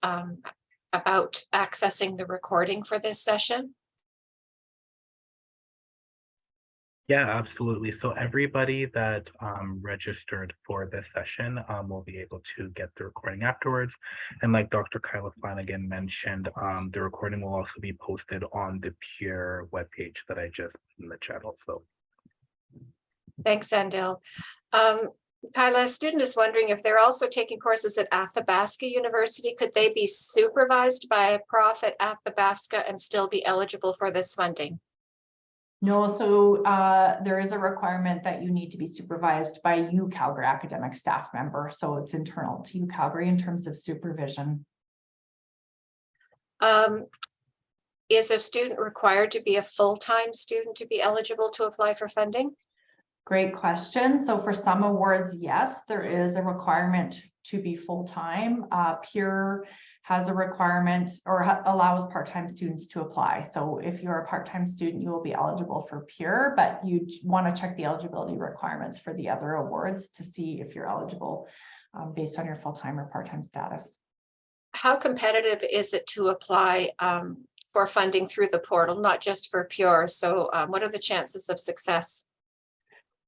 [SPEAKER 3] about accessing the recording for this session.
[SPEAKER 4] Yeah, absolutely. So everybody that registered for this session will be able to get the recording afterwards. And like Dr. Kyla Flanagan mentioned, the recording will also be posted on the Pure webpage that I just put in the chat also.
[SPEAKER 3] Thanks, Andel. Kyla, a student is wondering if they're also taking courses at Athabasca University. Could they be supervised by a prof at Athabasca and still be eligible for this funding?
[SPEAKER 1] No, so there is a requirement that you need to be supervised by UCalgary academic staff member. So it's internal to UCalgary in terms of supervision.
[SPEAKER 3] Is a student required to be a full-time student to be eligible to apply for funding?
[SPEAKER 1] Great question. So for some awards, yes, there is a requirement to be full-time. Pure has a requirement or allows part-time students to apply. So if you're a part-time student, you will be eligible for Pure, but you want to check the eligibility requirements for the other awards to see if you're eligible based on your full-time or part-time status.
[SPEAKER 3] How competitive is it to apply for funding through the portal, not just for Pure? So what are the chances of success?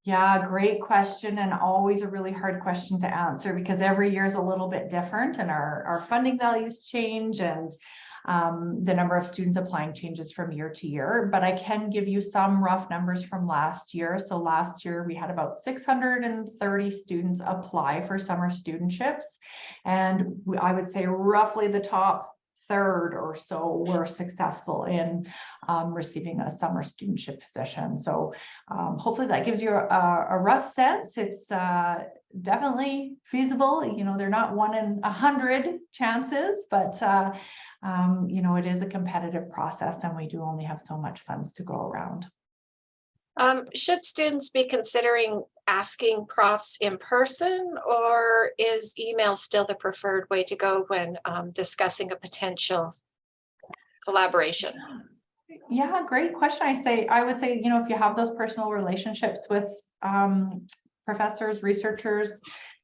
[SPEAKER 1] Yeah, great question, and always a really hard question to answer because every year is a little bit different and our funding values change and the number of students applying changes from year to year. But I can give you some rough numbers from last year. So last year we had about 630 students apply for summer studentships, and I would say roughly the top third or so were successful in receiving a summer studentship position. So hopefully that gives you a rough sense. It's definitely feasible. You know, they're not 1 in 100 chances, but you know, it is a competitive process and we do only have so much funds to go around.
[SPEAKER 3] Should students be considering asking profs in person, or is email still the preferred way to go when discussing a potential collaboration?
[SPEAKER 1] Yeah, great question. I would say, you know, if you have those personal relationships with professors, researchers,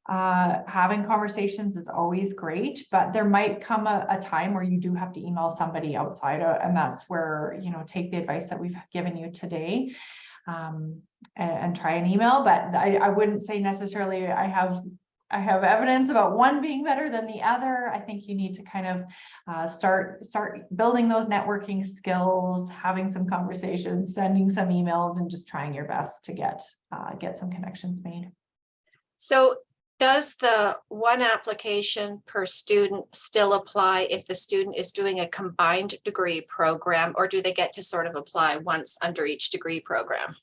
[SPEAKER 1] having conversations is always great, but there might come a time where you do have to email somebody outside, and that's where, you know, take the advice that we've given you today. And try an email, but I wouldn't say necessarily I have evidence about one being better than the other. I think you need to kind of start building those networking skills, having some conversations, sending some emails, and just trying your best to get some connections made.
[SPEAKER 3] So does the one application per student still apply if the student is doing a combined degree program, or do they get to sort of apply once under each degree program?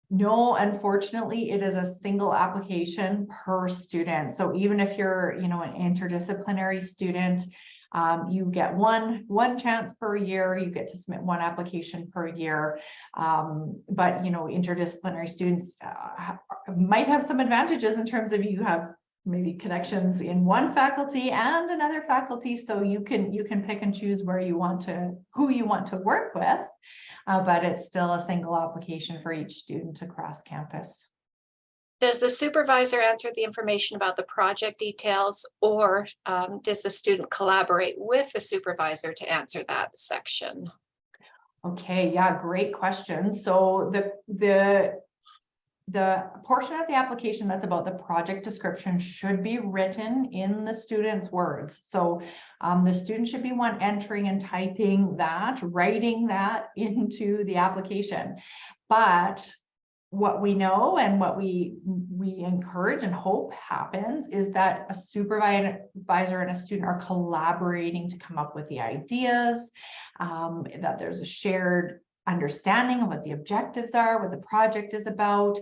[SPEAKER 1] No, unfortunately, it is a single application per student. So even if you're, you know, an interdisciplinary student, you get one chance per year. You get to submit one application per year. But, you know, interdisciplinary students might have some advantages in terms of you have maybe connections in one faculty and another faculty, so you can pick and choose who you want to work with, but it's still a single application for each student across campus.
[SPEAKER 3] Does the supervisor answer the information about the project details, or does the student collaborate with the supervisor to answer that section?
[SPEAKER 1] Okay, yeah, great question. So the portion of the application that's about the project description should be written in the student's words. So the student should be one entering and typing that, writing that into the application. But what we know and what we encourage and hope happens is that a supervisor and a student are collaborating to come up with the ideas, that there's a shared understanding of what the objectives are, what the project is about.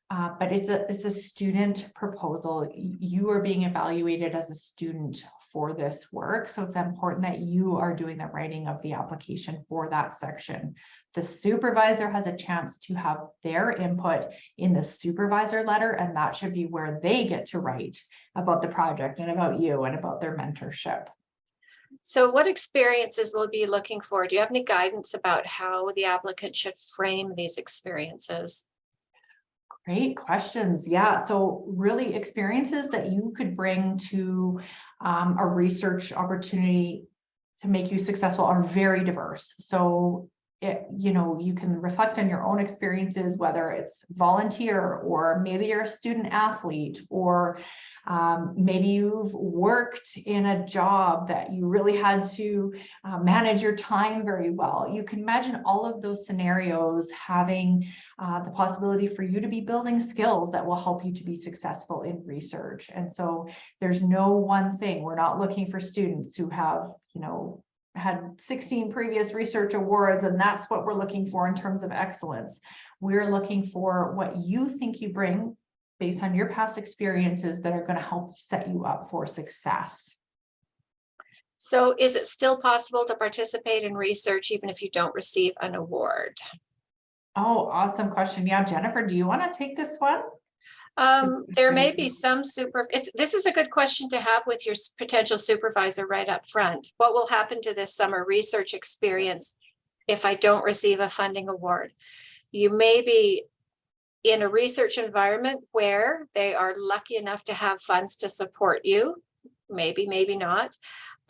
[SPEAKER 1] But it's a student proposal. You are being evaluated as a student for this work. So it's important that you are doing the writing of the application for that section. The supervisor has a chance to have their input in the supervisor letter, and that should be where they get to write about the project and about you and about their mentorship.
[SPEAKER 3] So what experiences will be looking for? Do you have any guidance about how the applicant should frame these experiences?
[SPEAKER 1] Great questions. Yeah, so really experiences that you could bring to a research opportunity to make you successful are very diverse. So you can reflect on your own experiences, whether it's volunteer, or maybe you're a student athlete, or maybe you've worked in a job that you really had to manage your time very well. You can imagine all of those scenarios having the possibility for you to be building skills that will help you to be successful in research. And so there's no one thing. We're not looking for students who have, had 16 previous research awards, and that's what we're looking for in terms of excellence. We're looking for what you think you bring based on your past experiences that are going to help set you up for success.
[SPEAKER 3] So is it still possible to participate in research even if you don't receive an award?
[SPEAKER 1] Oh, awesome question. Yeah, Jennifer, do you want to take this one?
[SPEAKER 3] There may be some this is a good question to have with your potential supervisor right up front. What will happen to this summer research experience if I don't receive a funding award? You may be in a research environment where they are lucky enough to have funds to support you. Maybe, maybe not.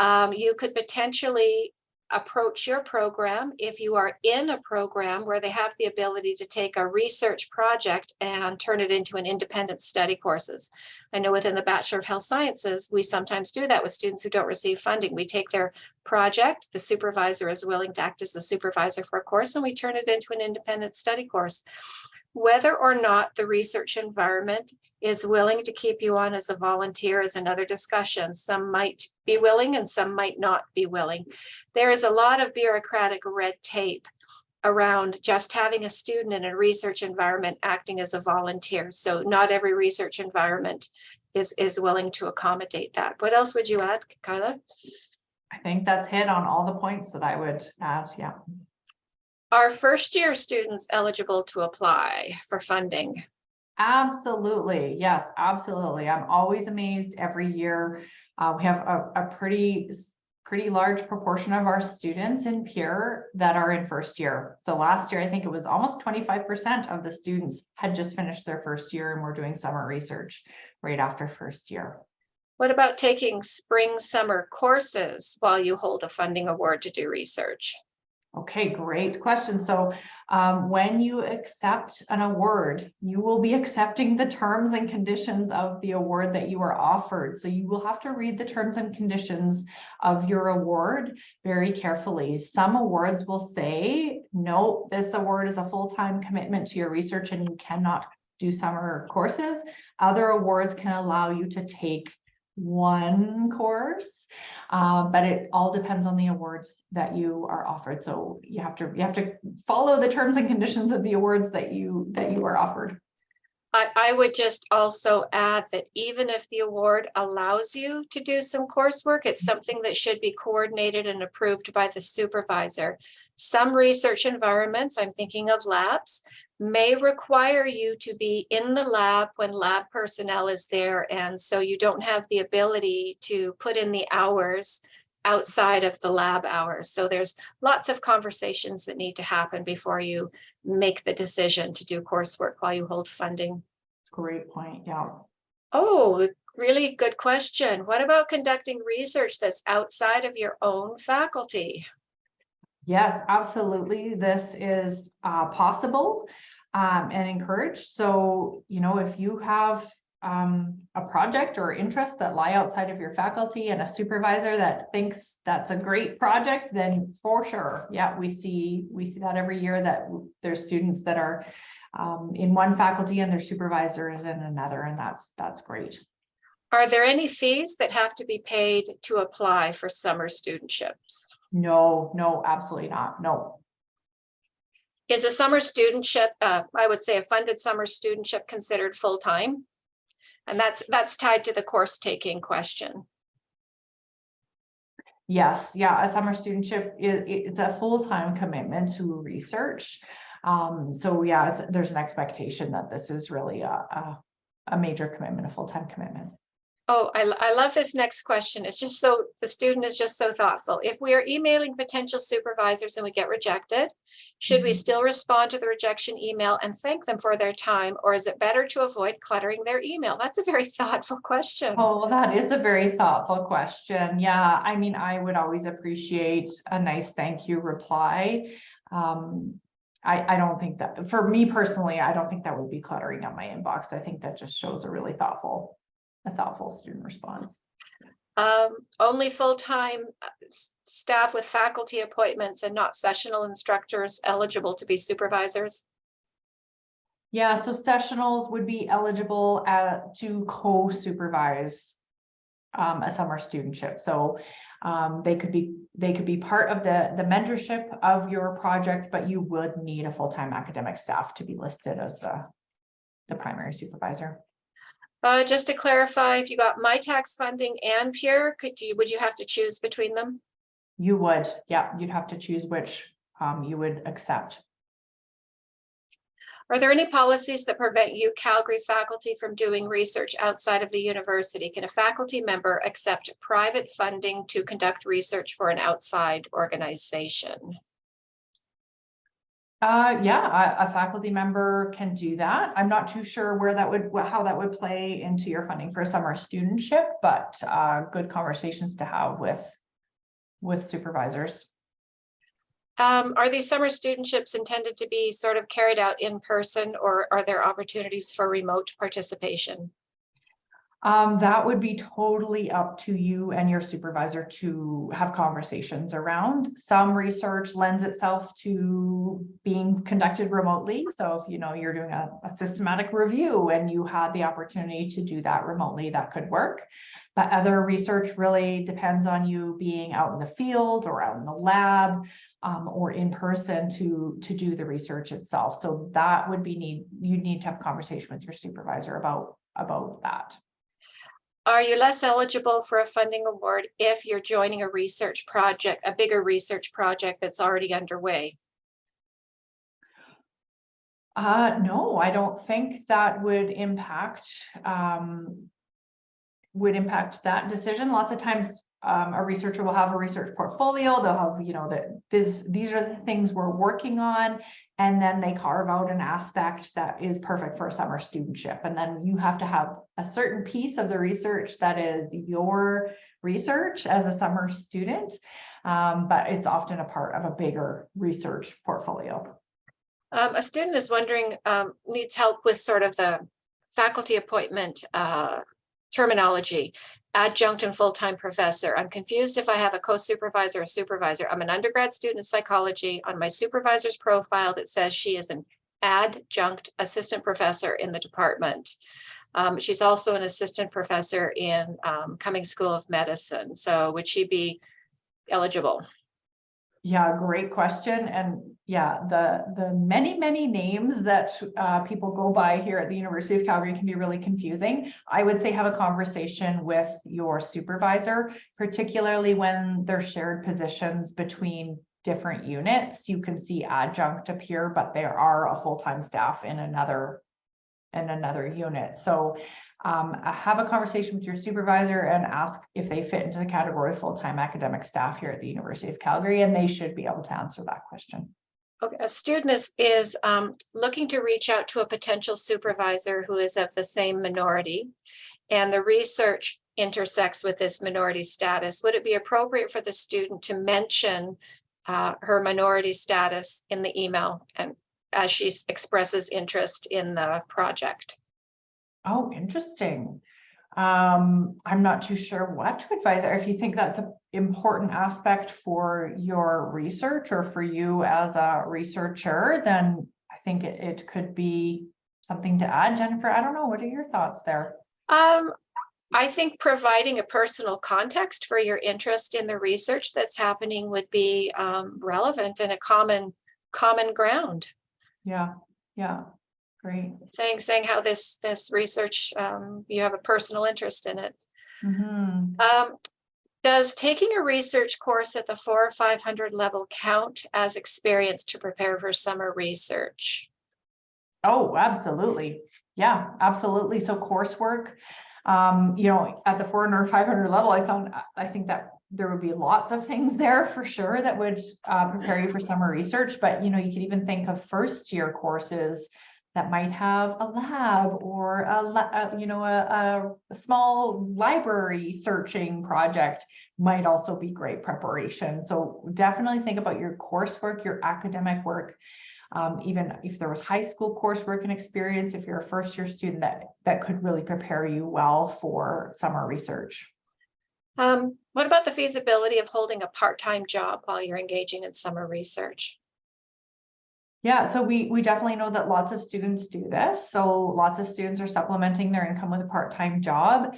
[SPEAKER 3] You could potentially approach your program if you are in a program where they have the ability to take a research project and turn it into an independent study courses. I know within the Bachelor of Health Sciences, we sometimes do that with students who don't receive funding. We take their project, the supervisor is willing to act as the supervisor for a course, and we turn it into an independent study course. Whether or not the research environment is willing to keep you on as a volunteer is another discussion. Some might be willing and some might not be willing. There is a lot of bureaucratic red tape around just having a student in a research environment acting as a volunteer. So not every research environment is willing to accommodate that. What else would you add, Kyla?
[SPEAKER 1] I think that's hit on all the points that I would add, yeah.
[SPEAKER 3] Are first year students eligible to apply for funding?
[SPEAKER 1] Absolutely. Yes, absolutely. I'm always amazed every year. We have a pretty large proportion of our students in peer that are in first year. So last year, I think it was almost 25% of the students had just finished their first year and were doing summer research right after first year.
[SPEAKER 3] What about taking spring, summer courses while you hold a funding award to do research?
[SPEAKER 1] Okay, great question. So when you accept an award, you will be accepting the terms and conditions of the award that you are offered. So you will have to read the terms and conditions of your award very carefully. Some awards will say, no, this award is a full-time commitment to your research and you cannot do summer courses. Other awards can allow you to take one course, but it all depends on the award that you are offered. So you have to follow the terms and conditions of the awards that you are offered.
[SPEAKER 3] I would just also add that even if the award allows you to do some coursework, it's something that should be coordinated and approved by the supervisor. Some research environments, I'm thinking of labs, may require you to be in the lab when lab personnel is there. And so you don't have the ability to put in the hours outside of the lab hours. So there's lots of conversations that need to happen before you make the decision to do coursework while you hold funding.
[SPEAKER 1] Great point. Yeah.
[SPEAKER 3] Oh, really good question. What about conducting research that's outside of your own faculty?
[SPEAKER 1] Yes, absolutely. This is possible and encouraged. So, if you have a project or interest that lie outside of your faculty and a supervisor that thinks that's a great project, then for sure, yeah, we see that every year that there's students that are in one faculty and their supervisor is in another, and that's great.
[SPEAKER 3] Are there any fees that have to be paid to apply for summer studentships?
[SPEAKER 1] No, absolutely not. No.
[SPEAKER 3] Is a summer studentship, I would say a funded summer studentship, considered full-time? And that's tied to the course taking question.
[SPEAKER 1] Yes, yeah, a summer studentship, it's a full-time commitment to research. So yeah, there's an expectation that this is really a major commitment, a full-time commitment.
[SPEAKER 3] Oh, I love this next question. It's just so, the student is just so thoughtful. If we are emailing potential supervisors and we get rejected, should we still respond to the rejection email and thank them for their time? Or is it better to avoid cluttering their email? That's a very thoughtful question.
[SPEAKER 1] Oh, that is a very thoughtful question. Yeah, I mean, I would always appreciate a nice thank you reply. I don't think that, for me personally, I don't think that would be cluttering up my inbox. I think that just shows a really thoughtful student response.
[SPEAKER 3] Only full-time staff with faculty appointments and not sessional instructors eligible to be supervisors?
[SPEAKER 1] Yeah, so sessionals would be eligible to co-supervise a summer studentship. So they could be part of the mentorship of your project, but you would need a full-time academic staff to be listed as the primary supervisor.
[SPEAKER 3] Just to clarify, if you got my tax funding and PURE, would you have to choose between them?
[SPEAKER 1] You would, yeah, you'd have to choose which you would accept.
[SPEAKER 3] Are there any policies that prevent UCalgary faculty from doing research outside of the university? Can a faculty member accept private funding to conduct research for an outside organization?
[SPEAKER 1] Yeah, a faculty member can do that. I'm not too sure how that would play into your funding for a summer studentship, but good conversations to have with supervisors.
[SPEAKER 3] Are these summer studentships intended to be sort of carried out in person, or are there opportunities for remote participation?
[SPEAKER 1] That would be totally up to you and your supervisor to have conversations around. Some research lends itself to being conducted remotely. So if you're doing a systematic review and you had the opportunity to do that remotely, that could work. But other research really depends on you being out in the field or out in the lab or in person to do the research itself. So that would be you'd need to have a conversation with your supervisor about that.
[SPEAKER 3] Are you less eligible for a funding award if you're joining a research project, a bigger research project that's already underway?
[SPEAKER 1] No, I don't think that would impact that decision. Lots of times a researcher will have a research portfolio. They'll have, that these are the things we're working on, and then they carve out an aspect that is perfect for a summer studentship. And then you have to have a certain piece of the research that is your research as a summer student, but it's often a part of a bigger research portfolio.
[SPEAKER 3] A student is wondering, needs help with sort of the faculty appointment terminology. Adjunct and full-time professor. I'm confused if I have a co-supervisor or supervisor. I'm an undergrad student in psychology. On my supervisor's profile that says she is an adjunct assistant professor in the department. She's also an assistant professor in Cummings School of Medicine. So would she be eligible?
[SPEAKER 1] Yeah, great question. And yeah, the many names that people go by here at the University of Calgary can be really confusing. I would say have a conversation with your supervisor, particularly when there's shared positions between different units. You can see adjunct appear, but there are a full-time staff in another unit. So have a conversation with your supervisor and ask if they fit into the category of full-time academic staff here at the University of Calgary, and they should be able to answer that question.
[SPEAKER 3] Okay, a student is looking to reach out to a potential supervisor who is of the same minority, and the research intersects with this minority status. Would it be appropriate for the student to mention her minority status in the email and as she expresses interest in the project?
[SPEAKER 1] Oh, interesting. I'm not too sure what to advise, or if you think that's an important aspect for your research or for you as a researcher, then I think it could be something to add. Jennifer, I don't know. What are your thoughts there?
[SPEAKER 3] I think providing a personal context for your interest in the research that's happening would be relevant and a common ground.
[SPEAKER 1] Yeah, great.
[SPEAKER 3] Saying how this research, you have a personal interest in it.
[SPEAKER 1] Mm-hmm.
[SPEAKER 3] Does taking a research course at the 400 or 500 level count as experience to prepare for summer research?
[SPEAKER 1] Oh, absolutely. Yeah, absolutely. So coursework, at the 400 or 500 level, I think that there would be lots of things there for sure that would prepare you for summer research. But, you could even think of first year courses that might have a lab or a small library searching project might also be great preparation. So definitely think about your coursework, your academic work. Even if there was high school coursework and experience, if you're a first year student, that could really prepare you well for summer research.
[SPEAKER 3] What about the feasibility of holding a part-time job while you're engaging in summer research?
[SPEAKER 1] Yeah, so we definitely know that lots of students do this. So lots of students are supplementing their income with a part-time job.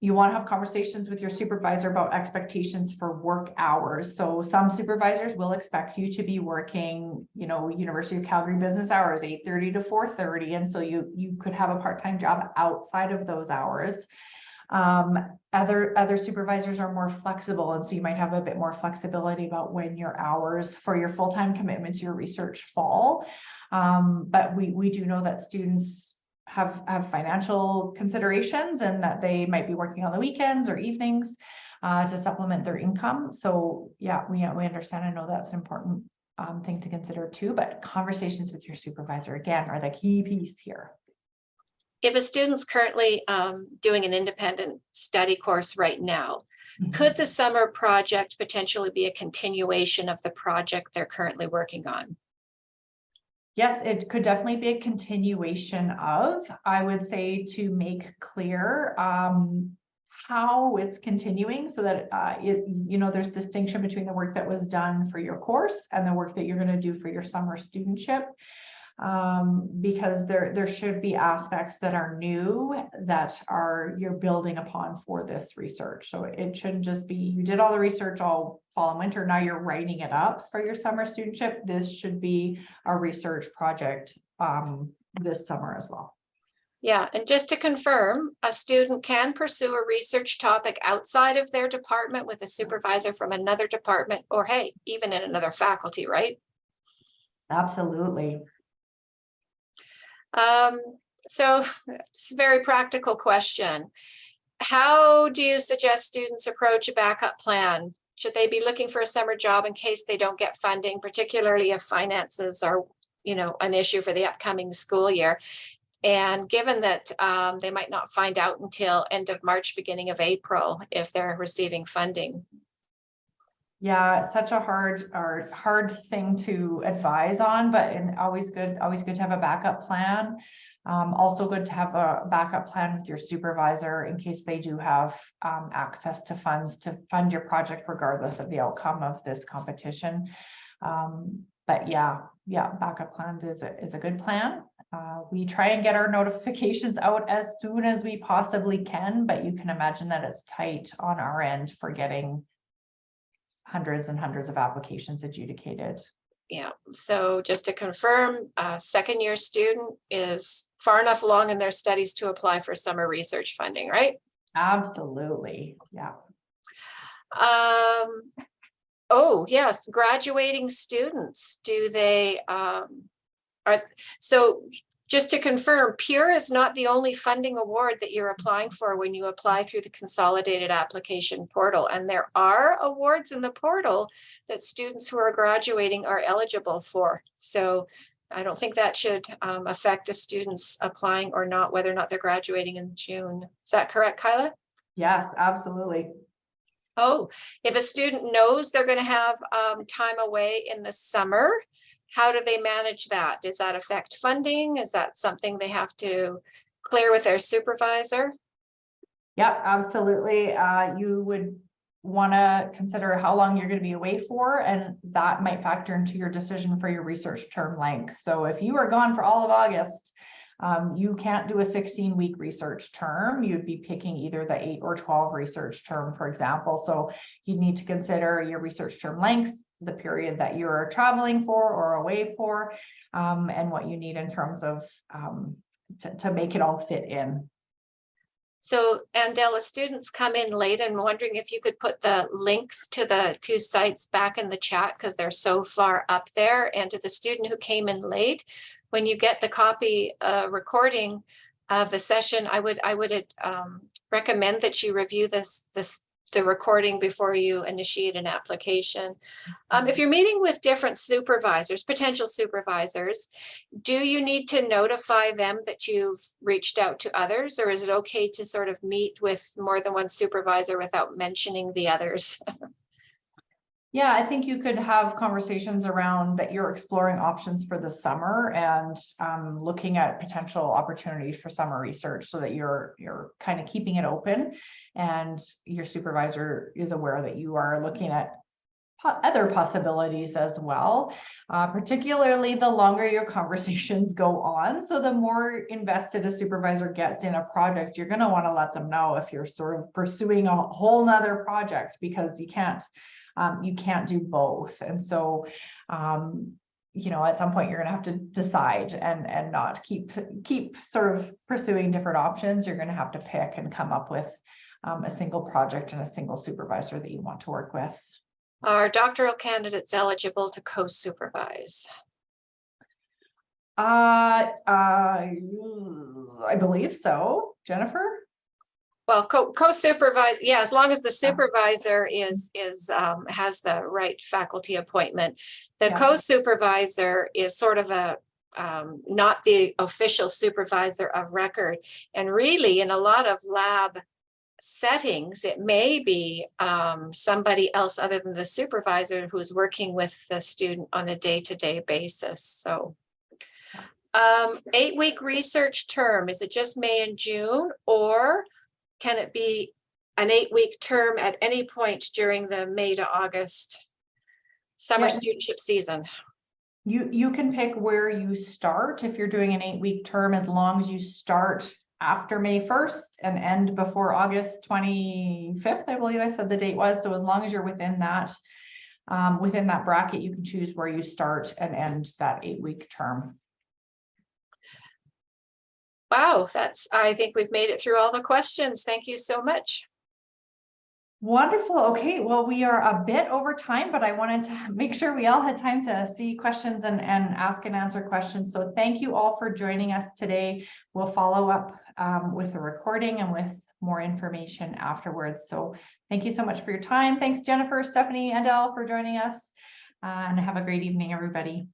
[SPEAKER 1] You want to have conversations with your supervisor about expectations for work hours. So some supervisors will expect you to be working, University of Calgary business hours, 8:30 to 4:30. And so you could have a part-time job outside of those hours. Other supervisors are more flexible, and so you might have a bit more flexibility about when your hours for your full-time commitments, your research fall. But we do know that students have financial considerations and that they might be working on the weekends or evenings to supplement their income. So yeah, we understand and know that's an important thing to consider too, but conversations with your supervisor again are the key piece here.
[SPEAKER 3] If a student's currently doing an independent study course right now, could the summer project potentially be a continuation of the project they're currently working on?
[SPEAKER 1] Yes, it could definitely be a continuation of, I would say, to make clear how it's continuing so that there's distinction between the work that was done for your course and the work that you're going to do for your summer studentship. Because there should be aspects that are new that you're building upon for this research. So it shouldn't just be you did all the research all fall and winter, now you're writing it up for your summer studentship. This should be a research project this summer as well.
[SPEAKER 3] Yeah, and just to confirm, a student can pursue a research topic outside of their department with a supervisor from another department, or hey, even in another faculty, right?
[SPEAKER 1] Absolutely.
[SPEAKER 3] So it's a very practical question. How do you suggest students approach a backup plan? Should they be looking for a summer job in case they don't get funding, particularly if finances are, an issue for the upcoming school year? And given that they might not find out until end of March, beginning of April, if they're receiving funding.
[SPEAKER 1] Yeah, such a hard thing to advise on, but always good to have a backup plan. Also good to have a backup plan with your supervisor in case they do have access to funds to fund your project regardless of the outcome of this competition. But yeah, backup plans is a good plan. We try and get our notifications out as soon as we possibly can, but you can imagine that it's tight on our end for getting hundreds and hundreds of applications adjudicated.
[SPEAKER 3] Yeah, so just to confirm, a second year student is far enough along in their studies to apply for summer research funding, right?
[SPEAKER 1] Absolutely, yeah.
[SPEAKER 3] Oh yes, graduating students, do they, so Just to confirm, PURE is not the only funding award that you're applying for when you apply through the Consolidated Application Portal. And there are awards in the portal that students who are graduating are eligible for. So I don't think that should affect a student's applying or not, whether or not they're graduating in June. Is that correct, Kyla?
[SPEAKER 1] Yes, absolutely.
[SPEAKER 3] Oh, if a student knows they're going to have time away in the summer, how do they manage that? Does that affect funding? Is that something they have to clear with their supervisor?
[SPEAKER 1] Yep, absolutely. You would want to consider how long you're going to be away for, and that might factor into your decision for your research term length. So if you are gone for all of August, you can't do a 16-week research term. You'd be picking either the 8 or 12 research term, for example. So you need to consider your research term length, the period that you're traveling for or away for, and what you need in terms of to make it all fit in.
[SPEAKER 3] So, Andela, students come in late. I'm wondering if you could put the links to the 2 sites back in the chat because they're so far up there. And to the student who came in late, when you get the copy recording of the session, I would recommend that you review the recording before you initiate an application. If you're meeting with different supervisors, potential supervisors, do you need to notify them that you've reached out to others, or is it okay to sort of meet with more than one supervisor without mentioning the others?
[SPEAKER 1] Yeah, I think you could have conversations around that you're exploring options for the summer and looking at potential opportunities for summer research so that you're kind of keeping it open and your supervisor is aware that you are looking at other possibilities as well, particularly the longer your conversations go on. So the more invested a supervisor gets in a project, you're going to want to let them know if you're sort of pursuing a whole nother project, because you can't do both. And so, you know, at some point you're going to have to decide and not keep sort of pursuing different options. You're going to have to pick and come up with a single project and a single supervisor that you want to work with.
[SPEAKER 3] Are doctoral candidates eligible to co-supervise?
[SPEAKER 1] I believe so. Jennifer?
[SPEAKER 3] Well, co-supervise, yeah, as long as the supervisor has the right faculty appointment. The co-supervisor is sort of a not the official supervisor of record. And really, in a lot of lab settings, it may be somebody else other than the supervisor who's working with the student on a day-to-day basis. So 8-week research term, is it just May and June, or can it be an 8-week term at any point during the May to August summer studentship season?
[SPEAKER 1] You can pick where you start if you're doing an 8-week term, as long as you start after May 1st and end before August 25th, I believe I said the date was. So as long as you're within that bracket, you can choose where you start and end that 8-week term.
[SPEAKER 3] Wow, I think we've made it through all the questions. Thank you so much.
[SPEAKER 1] Wonderful. Okay, well, we are a bit over time, but I wanted to make sure we all had time to see questions and ask and answer questions. So thank you all for joining us today. We'll follow up with a recording and with more information afterwards. So thank you so much for your time. Thanks, Jennifer, Stephanie, and Elle for joining us. And have a great evening, everybody.